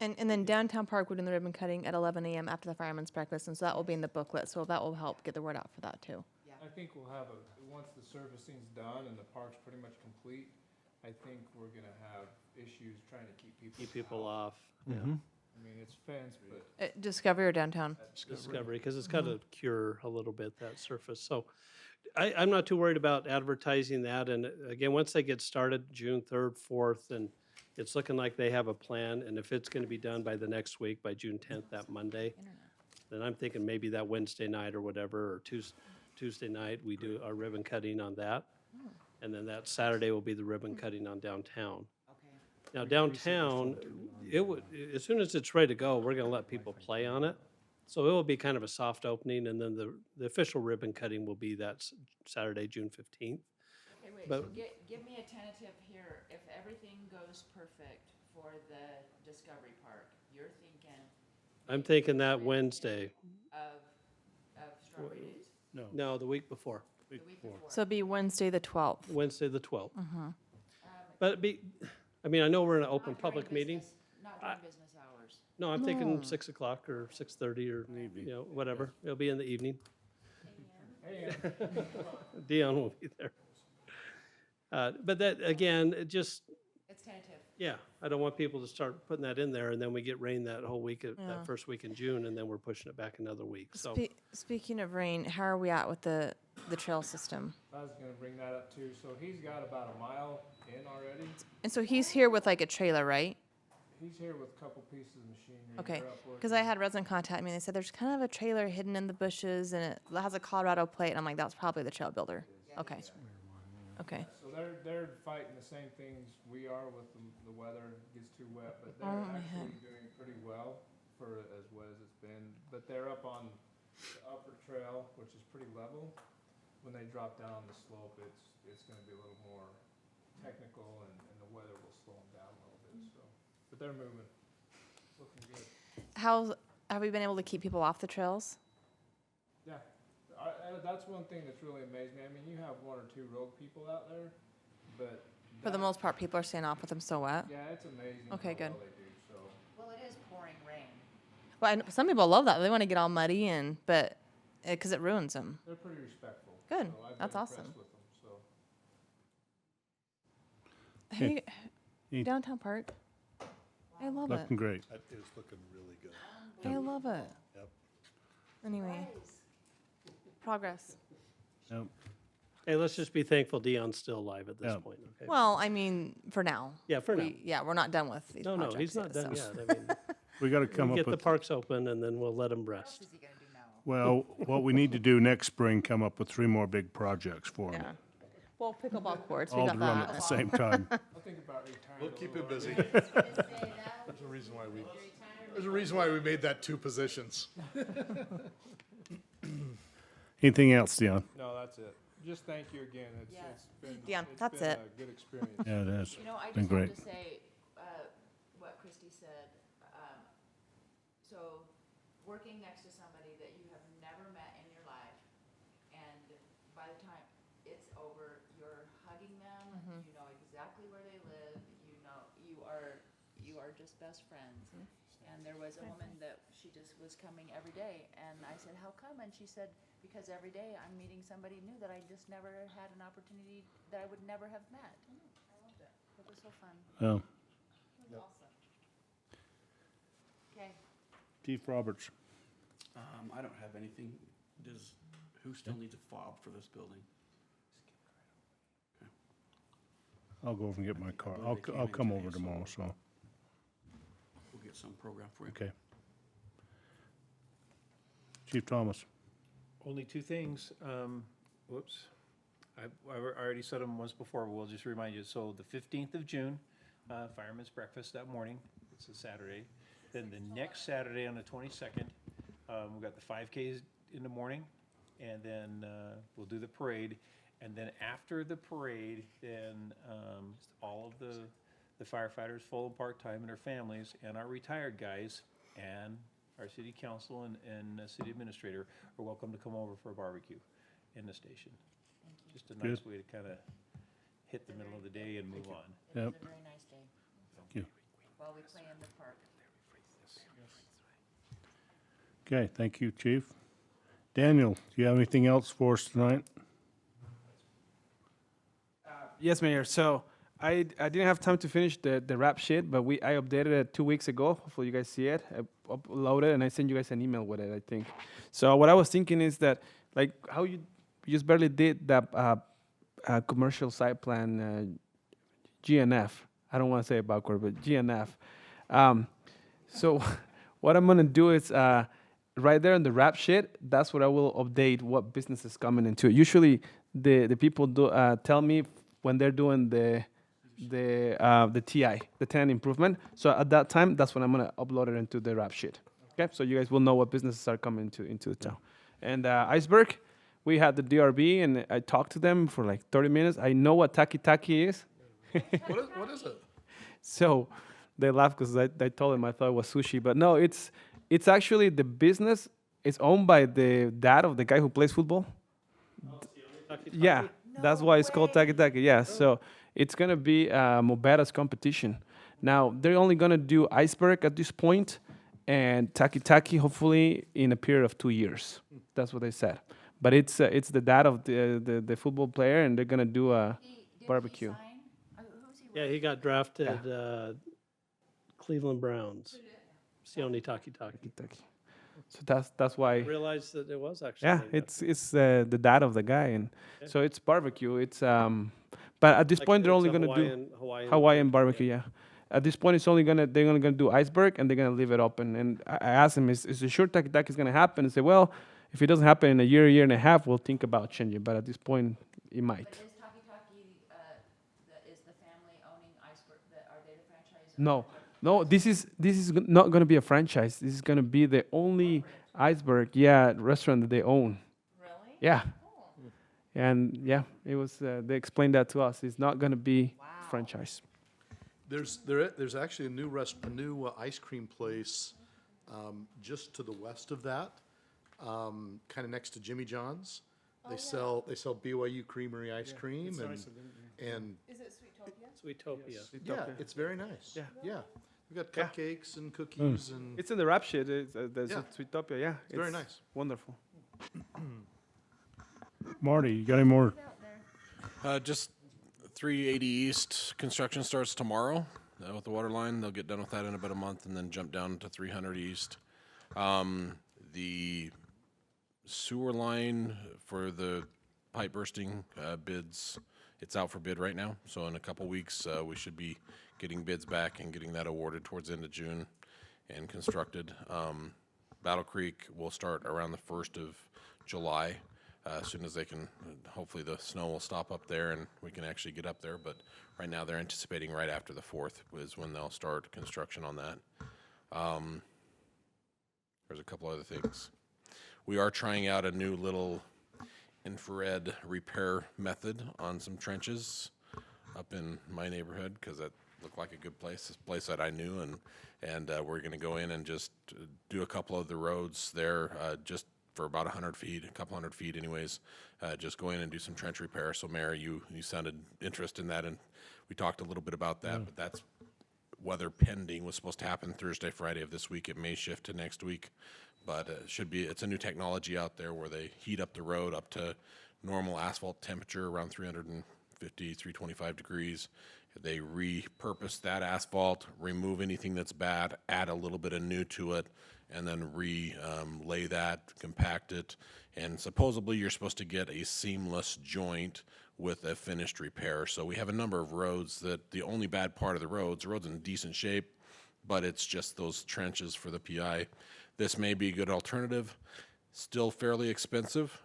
And then downtown park, we're doing the ribbon cutting at 11 a.m. after the fireman's breakfast, and so that will be in the booklet, so that will help get the word out for that too. I think we'll have once the surfacing's done and the park's pretty much complete, I think we're gonna have issues trying to keep people out. off. Yeah. It's fenced, but Discovery or downtown? Discovery, because it's got to cure a little bit, that surface. So I'm not too worried about advertising that. And again, once they get started, June 3rd, 4th, and it's looking like they have a plan. And if it's going to be done by the next week, by June 10th, that Monday, then I'm thinking maybe that Wednesday night or whatever, or Tuesday night, we do our ribbon cutting on that. And then that Saturday will be the ribbon cutting on downtown. Okay. Now downtown, as soon as it's ready to go, we're gonna let people play on it. So it will be kind of a soft opening, and then the official ribbon cutting will be that Saturday, June 15th. Okay, wait, But- so give me a tentative here. If everything goes perfect for the Discovery Park, you're thinking I'm thinking that Wednesday, of Strawberry Days, no, the week before, the week before? So it'd be Wednesday, the 12th. Wednesday, the 12th. But it'd be, I know we're in an open Not during public meeting. business- Not during business hours. No, I'm thinking 6 o'clock or 6:30 or, whatever. It'll be in the evening. Dion will be there. But that, again, it just, It's tentative. yeah, I don't want people to start putting that in there, and then we get rain that whole week, that first week in June, and then we're pushing it back another week, so. Speaking of rain, how are we at with the trail system? I was gonna bring that up too. So he's got about a mile in already. And so he's here with like a trailer, right? He's here with a couple pieces of machinery. Okay, They're up because working. I had a resident contact me, and they said there's kind of a trailer hidden in the bushes, and it has a Colorado plate, and I'm like, that's probably the trail builder. Okay. Okay. So they're fighting the same things we are with the weather. It gets too wet, but they're Oh, my actually doing pretty well for as wet as it's been. But they're up on the upper trail, which is pretty level. When they drop down the slope, it's gonna be a little more technical, and the weather will slow them down a little bit, so. But they're moving, looking good. Have we been able to keep people off the trails? Yeah, that's one thing that's really amazed me. You have one or two rogue people out there, but. For the most part, people are staying off with them so wet. Yeah, it's amazing Okay, how good. well they do, so. Well, it is pouring rain. Well, some people love that. They want to get all muddy but because it ruins them. They're pretty respectful. Good. So I've That's been awesome. impressed with them, so. Hey, Hey. downtown park. I love Looking it. great. It's looking really good. I love it. Yep. Anyway, progress. Yep. Hey, let's just be thankful Dion's still alive at this Yeah. point, okay? Well, for now. Yeah, for now. Yeah, we're not done with these No, he's projects not done so. yet. We got to We'll come up get the with, parks open, and then we'll let him What else rest. is he gonna do now? Well, what we need to do next spring, come up with 3 more big projects for them, Yeah. Well, pickleball courts, we all got to run at the that. same time. I think about retiring. We'll keep him busy. There's a reason why we made that 2 positions. Anything else, Dion? No, that's it. Just thank you again. It's been, Yeah, it's that's been it. a good experience. Yeah, it has. You know, I Been just have great. to say, what Christie said, so working next to somebody that you have never met in your life, and by the time it's over, you're hugging them, you know exactly where they live, you know, you are just best friends. And there was a woman that she just was coming every day, and I said, how come? And she said, because every day I'm meeting somebody new that I just never had an opportunity, that I would never have met. I loved it. It was so fun. Oh, It was awesome. Okay. Chief Roberts. I don't have anything. Who still needs a fob for this building? I'll go over and get my car. believe they came I'll in come today, over tomorrow, so, We'll get some program for you. okay. Chief Thomas. Only 2 things. Whoops. I already said them once before, but we'll just remind you. So the 15th of June, Fireman's Breakfast that morning. It's a Saturday. Then the next Saturday on the 22nd, we've got the 5Ks in the morning, and then we'll do the parade. And then after the parade, then all of the firefighters, full and part-time, and their families, and our retired guys, and our city council and city administrator are welcome to come over for a barbecue in the station. Just a nice way to kind of hit the middle of the day and move on. It Yep. was a very nice day. Thank you. While we play in the park. Okay, thank you, Chief. Daniel, do you have anything else for us tonight? Yes, Mayor. So I didn't have time to finish the rap sheet, but I updated it 2 weeks ago. Hopefully you guys see it. I uploaded and I sent you guys an email with it, I think. So what I was thinking is that, like, how you just barely did that commercial site plan, GNF. I don't want to say it backward, but GNF. So what I'm going to do is right there in the rap sheet, that's what I will update what business is coming into it. Usually the people do tell me when they're doing the TI, the tenant improvement. So at that time, that's when I'm gonna upload it into the rap sheet. Okay, so you guys will know what businesses are coming into the town. And Iceberg, we had the DRB, and I talked to them for like 30 minutes. I know what Taki Taki is. What is it? So they laughed because I told them I thought it was sushi, but no, it's actually the business is owned by the dad of the guy who plays football. Yeah, that's why it's called Taki Taki. Yeah, so it's gonna be Mobera's competition. Now they're only gonna do Iceberg at this point, and Taki Taki hopefully in a period of 2 years. That's what they said. But it's the dad of the football player, and they're gonna do a barbecue. Yeah, he got drafted, Cleveland Browns. Sione Taki Taki. Taki. So that's why. I realized that it was actually. Yeah, like that. it's the dad of the guy, and so it's barbecue. It's but at this Like point they're it's only a gonna do Hawaiian barbecue. Yeah. At this point, they're only gonna do Iceberg, and they're gonna leave it open. And I asked him, is it sure Taki Taki is gonna happen? And say, well, if it doesn't happen in a year and a half, we'll think about changing. But at this point, it might. But is Taki Taki, is the family owning Iceberg, are they the franchise? No, this is not gonna be a franchise. This is gonna be the only Iceberg, restaurant that they own. Really? Yeah. And yeah, it was. They explained that to us. It's not gonna be franchise. There's actually a new ice cream place just to the west of that, kind of next to Jimmy John's. They sell BYU Creamery ice cream and Is it Sweetopia? Sweetopia. yeah, it's very nice. Yeah. We've got cupcakes and cookies and It's in the rap sheet. There's Yeah. Sweetopia. Yeah, It's very nice. Wonderful. Marty, you got any more? Just 380 East construction starts tomorrow with the water line. They'll get done with that in about a month and then jump down to 300 East. The sewer line for the pipe bursting bids, it's out for bid right now. So in a couple weeks, we should be getting bids back and getting that awarded towards the end of June and constructed. Battle Creek will start around the 1st of July. As soon as they can, hopefully the snow will stop up there and we can actually get up there. But right now they're anticipating right after the 4th is when they'll start construction on that. There's a couple other things. We are trying out a new little infrared repair method on some trenches up in my neighborhood because that looked like a good place, a place that I knew, and we're going to go in and just do a couple of the roads there, just for about 100 feet, a couple hundred feet anyways, just go in and do some trench repair. So Mayor, you sounded interested in that, and we talked a little bit about that, but that's weather pending. Was supposed to happen Thursday, Friday of this week. It may shift to next week, but it's a new technology out there where they heat up the road up to normal asphalt temperature, around 350, 325 degrees. They repurpose that asphalt, remove anything that's bad, add a little bit of new to it, and then lay that, compact it, and supposedly you're supposed to get a seamless joint with a finished repair. So we have a number of roads that the only bad part of the road's in decent shape, but it's just those trenches for the PI. This may be a good alternative. Still fairly expensive,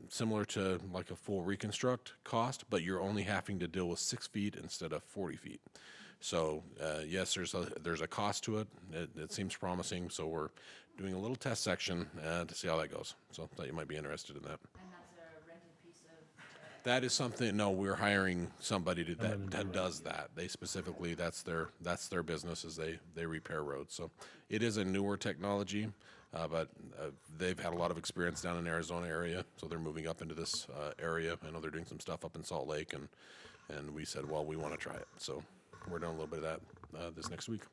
similar to like a full reconstruct cost, but you're only having to deal with 6 feet instead of 40 feet. So yes, there's a cost to it. It seems promising, so we're doing a little test section to see how that goes. So I thought you might be interested in that. And that's a rented piece of? That is something. No, we're hiring somebody that does that. They specifically, that's their business, is they repair roads. So it is a newer technology. But they've had a lot of experience down in Arizona area, so they're moving up into this area. I know they're doing some stuff up in Salt Lake, and we said, well, we want to try it. So we're doing a little bit of that this next week.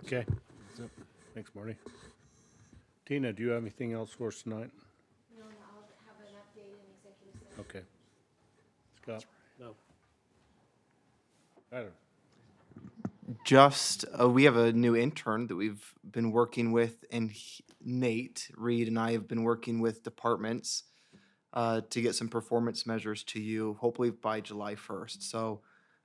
Okay. That's it. Thanks, Marty. Tina, do you have anything else for us tonight? No, I'll have an update in executive session. Okay. Scott? No. Tyler? Just, we have a new intern that we've been working with, and Nate Reed and I have been working with departments to get some performance measures to you, hopefully by July 1st. So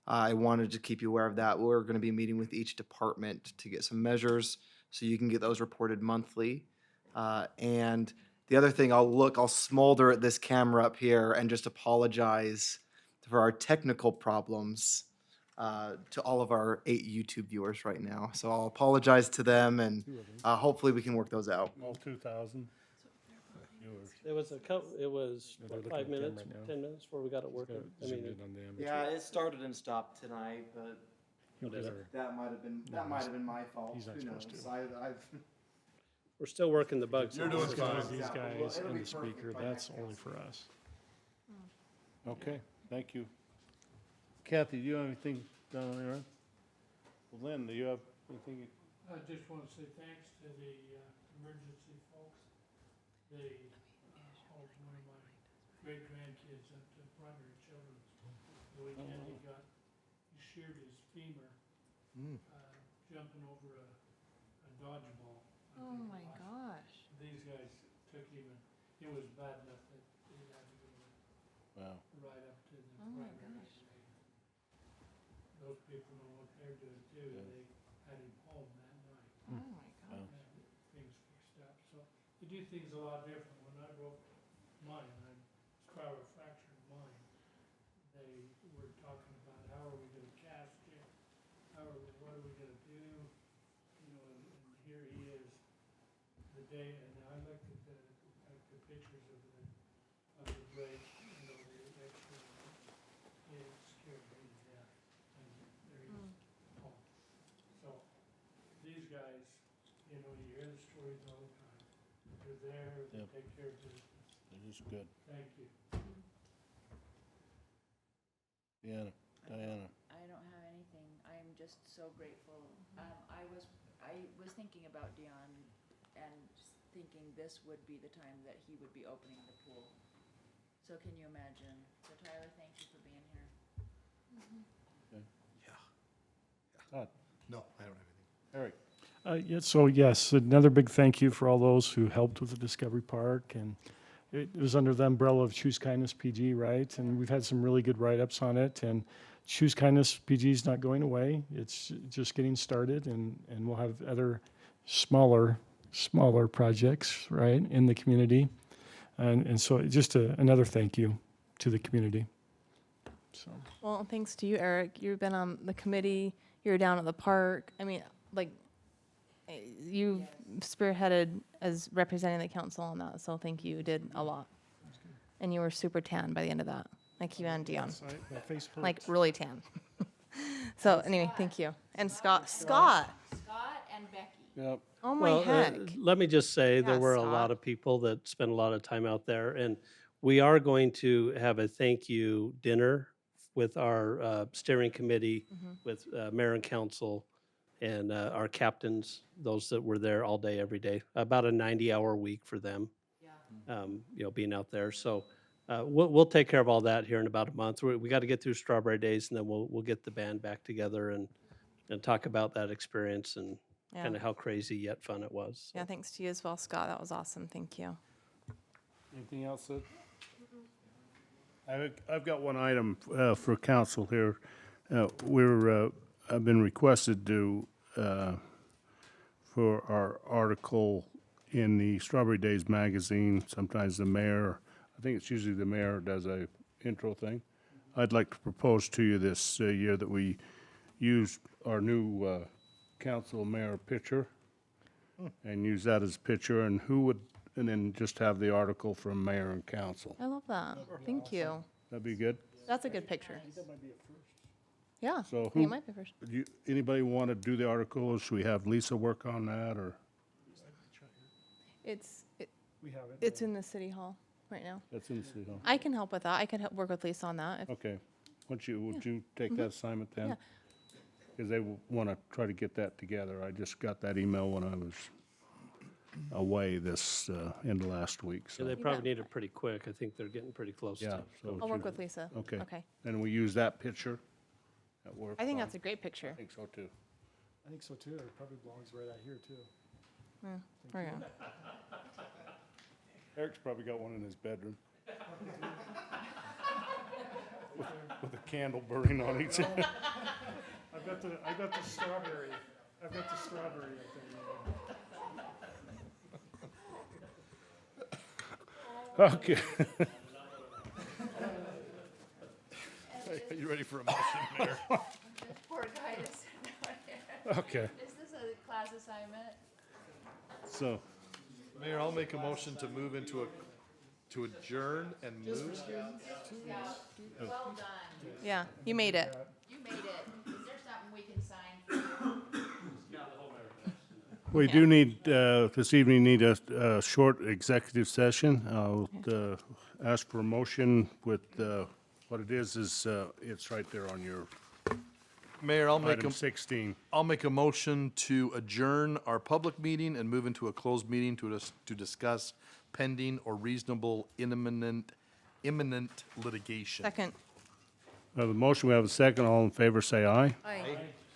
I wanted to keep you aware of that. We're going to be meeting with each department to get some measures so you can get those reported monthly. And the other thing, I'll smolder at this camera up here and just apologize for our technical problems to all of our 8 YouTube viewers right now. So I'll apologize to them, and hopefully we can work those out. All 2,000? It was what, 5 minutes, 10 minutes before we got it working. I mean, Yeah, it started and stopped tonight, but whatever. that might have been my fault. He's not Who knows? supposed to. I've We're still working the bugs. You're doing These fine. guys, and the speaker, that's only for us. Okay, thank you. Kathy, do you have anything down on your end? Well, Lynn, do you have anything? I just want to say thanks to the emergency folks. They hauled one of my great-grandkids up to Primary Children's the weekend. He sheared his femur jumping over a dodgeball. Oh my gosh. These guys took him, and it was bad enough that he had to go Wow. right up to the Oh my primary. gosh. Those people know what they're doing too. They had him home that night. Oh my gosh. And things fixed up. So you do things a lot different. When I broke mine, I cryo-fractured mine. They were talking about how are we going to cast it? What are we going to do? You know, and here he is, the day. And I looked at the pictures of the break, you know, the X-ray. It scared me to death. And there he is. Home. So these guys, you know, you hear the stories all the time. They're there, they Yep. take care of business. It is good. Thank you. Diana? I don't have anything. I am just so grateful. I was thinking about Dion and thinking this would be the time that he would be opening the pool. So can you imagine? So Tyler, thank you for being here. Todd? No, I don't have anything. Eric? Yeah, so yes, another big thank you for all those who helped with the Discovery Park, and it was under the umbrella of Choose Kindness PG, right? And we've had some really good write-ups on it, and Choose Kindness PG is not going away. It's just getting started, and we'll have other smaller smaller projects, right, in the community. And so just another thank you to the community. So. Well, thanks to you, Eric. You've been on the committee, you're down at the park. I mean, like, you've spearheaded as representing the council on that, so thank you. You did a lot. And you were super tan by the end of that, like you and Dion. My face hurts. Like, really tan. So, anyway, thank you. And Scott. Scott and Becky. Yep. Oh, my Well, heck. let me just say, there Yeah, were a Scott. lot of people that spent a lot of time out there, and we are going to have a thank you dinner with our steering committee, with mayor and council, and our captains, those that were there all day, every day. About a 90-hour week for them, being out there. So we'll take care of all that here in about a month. We got to get through Strawberry Days, and then we'll get the band back together and talk about that experience and kind of how crazy yet fun it was. So. Yeah, thanks to you as well, Scott. That was awesome. Thank you. Anything else that? I've got one item for council here. I've been requested to, for our article in the Strawberry Days magazine, sometimes the mayor, I think it's usually the mayor does a intro thing. I'd like to propose to you this year that we use our new council mayor picture and use that as a picture, and then just have the article from mayor and council. I love that. Thank you. That'd be good? That's a good picture. Yeah, So I think who, it might be first. anybody want to do the article, or should we have Lisa work on that, or? It's in the city hall right now. That's in the city hall. I can help with that. I could work with Lisa on that. Okay. Would you take that assignment then? Yeah. Because they want to try to get that together. I just got that email when I was away this, end of last week, so. Yeah, they probably need it pretty quick. I think they're getting pretty close Yeah, to. so I'll work with Lisa. Okay. Okay. And we use that picture at work? I think on- that's a great picture. I think so too. I think so too. It probably belongs right out here too. Yeah, there you go. Eric's probably got one in his bedroom. With a candle burning on each end. I've got the strawberry. I've got the strawberry up there. Okay. Are you ready for a motion, Mayor? Poor guy is Okay, Is this a class assignment? so, Mayor, I'll make a motion to move to adjourn and move. Well done. Yeah, you made it. You made it. Is there something we can sign for you? we do need, this evening, need a short executive session. I'll ask for a motion with, what it is, it's right there on your Mayor, item 16. I'll make a motion to adjourn our public meeting and move into a closed meeting to discuss pending or reasonable imminent litigation. Second. We have a motion, we have a second. All in favor, say aye. Aye.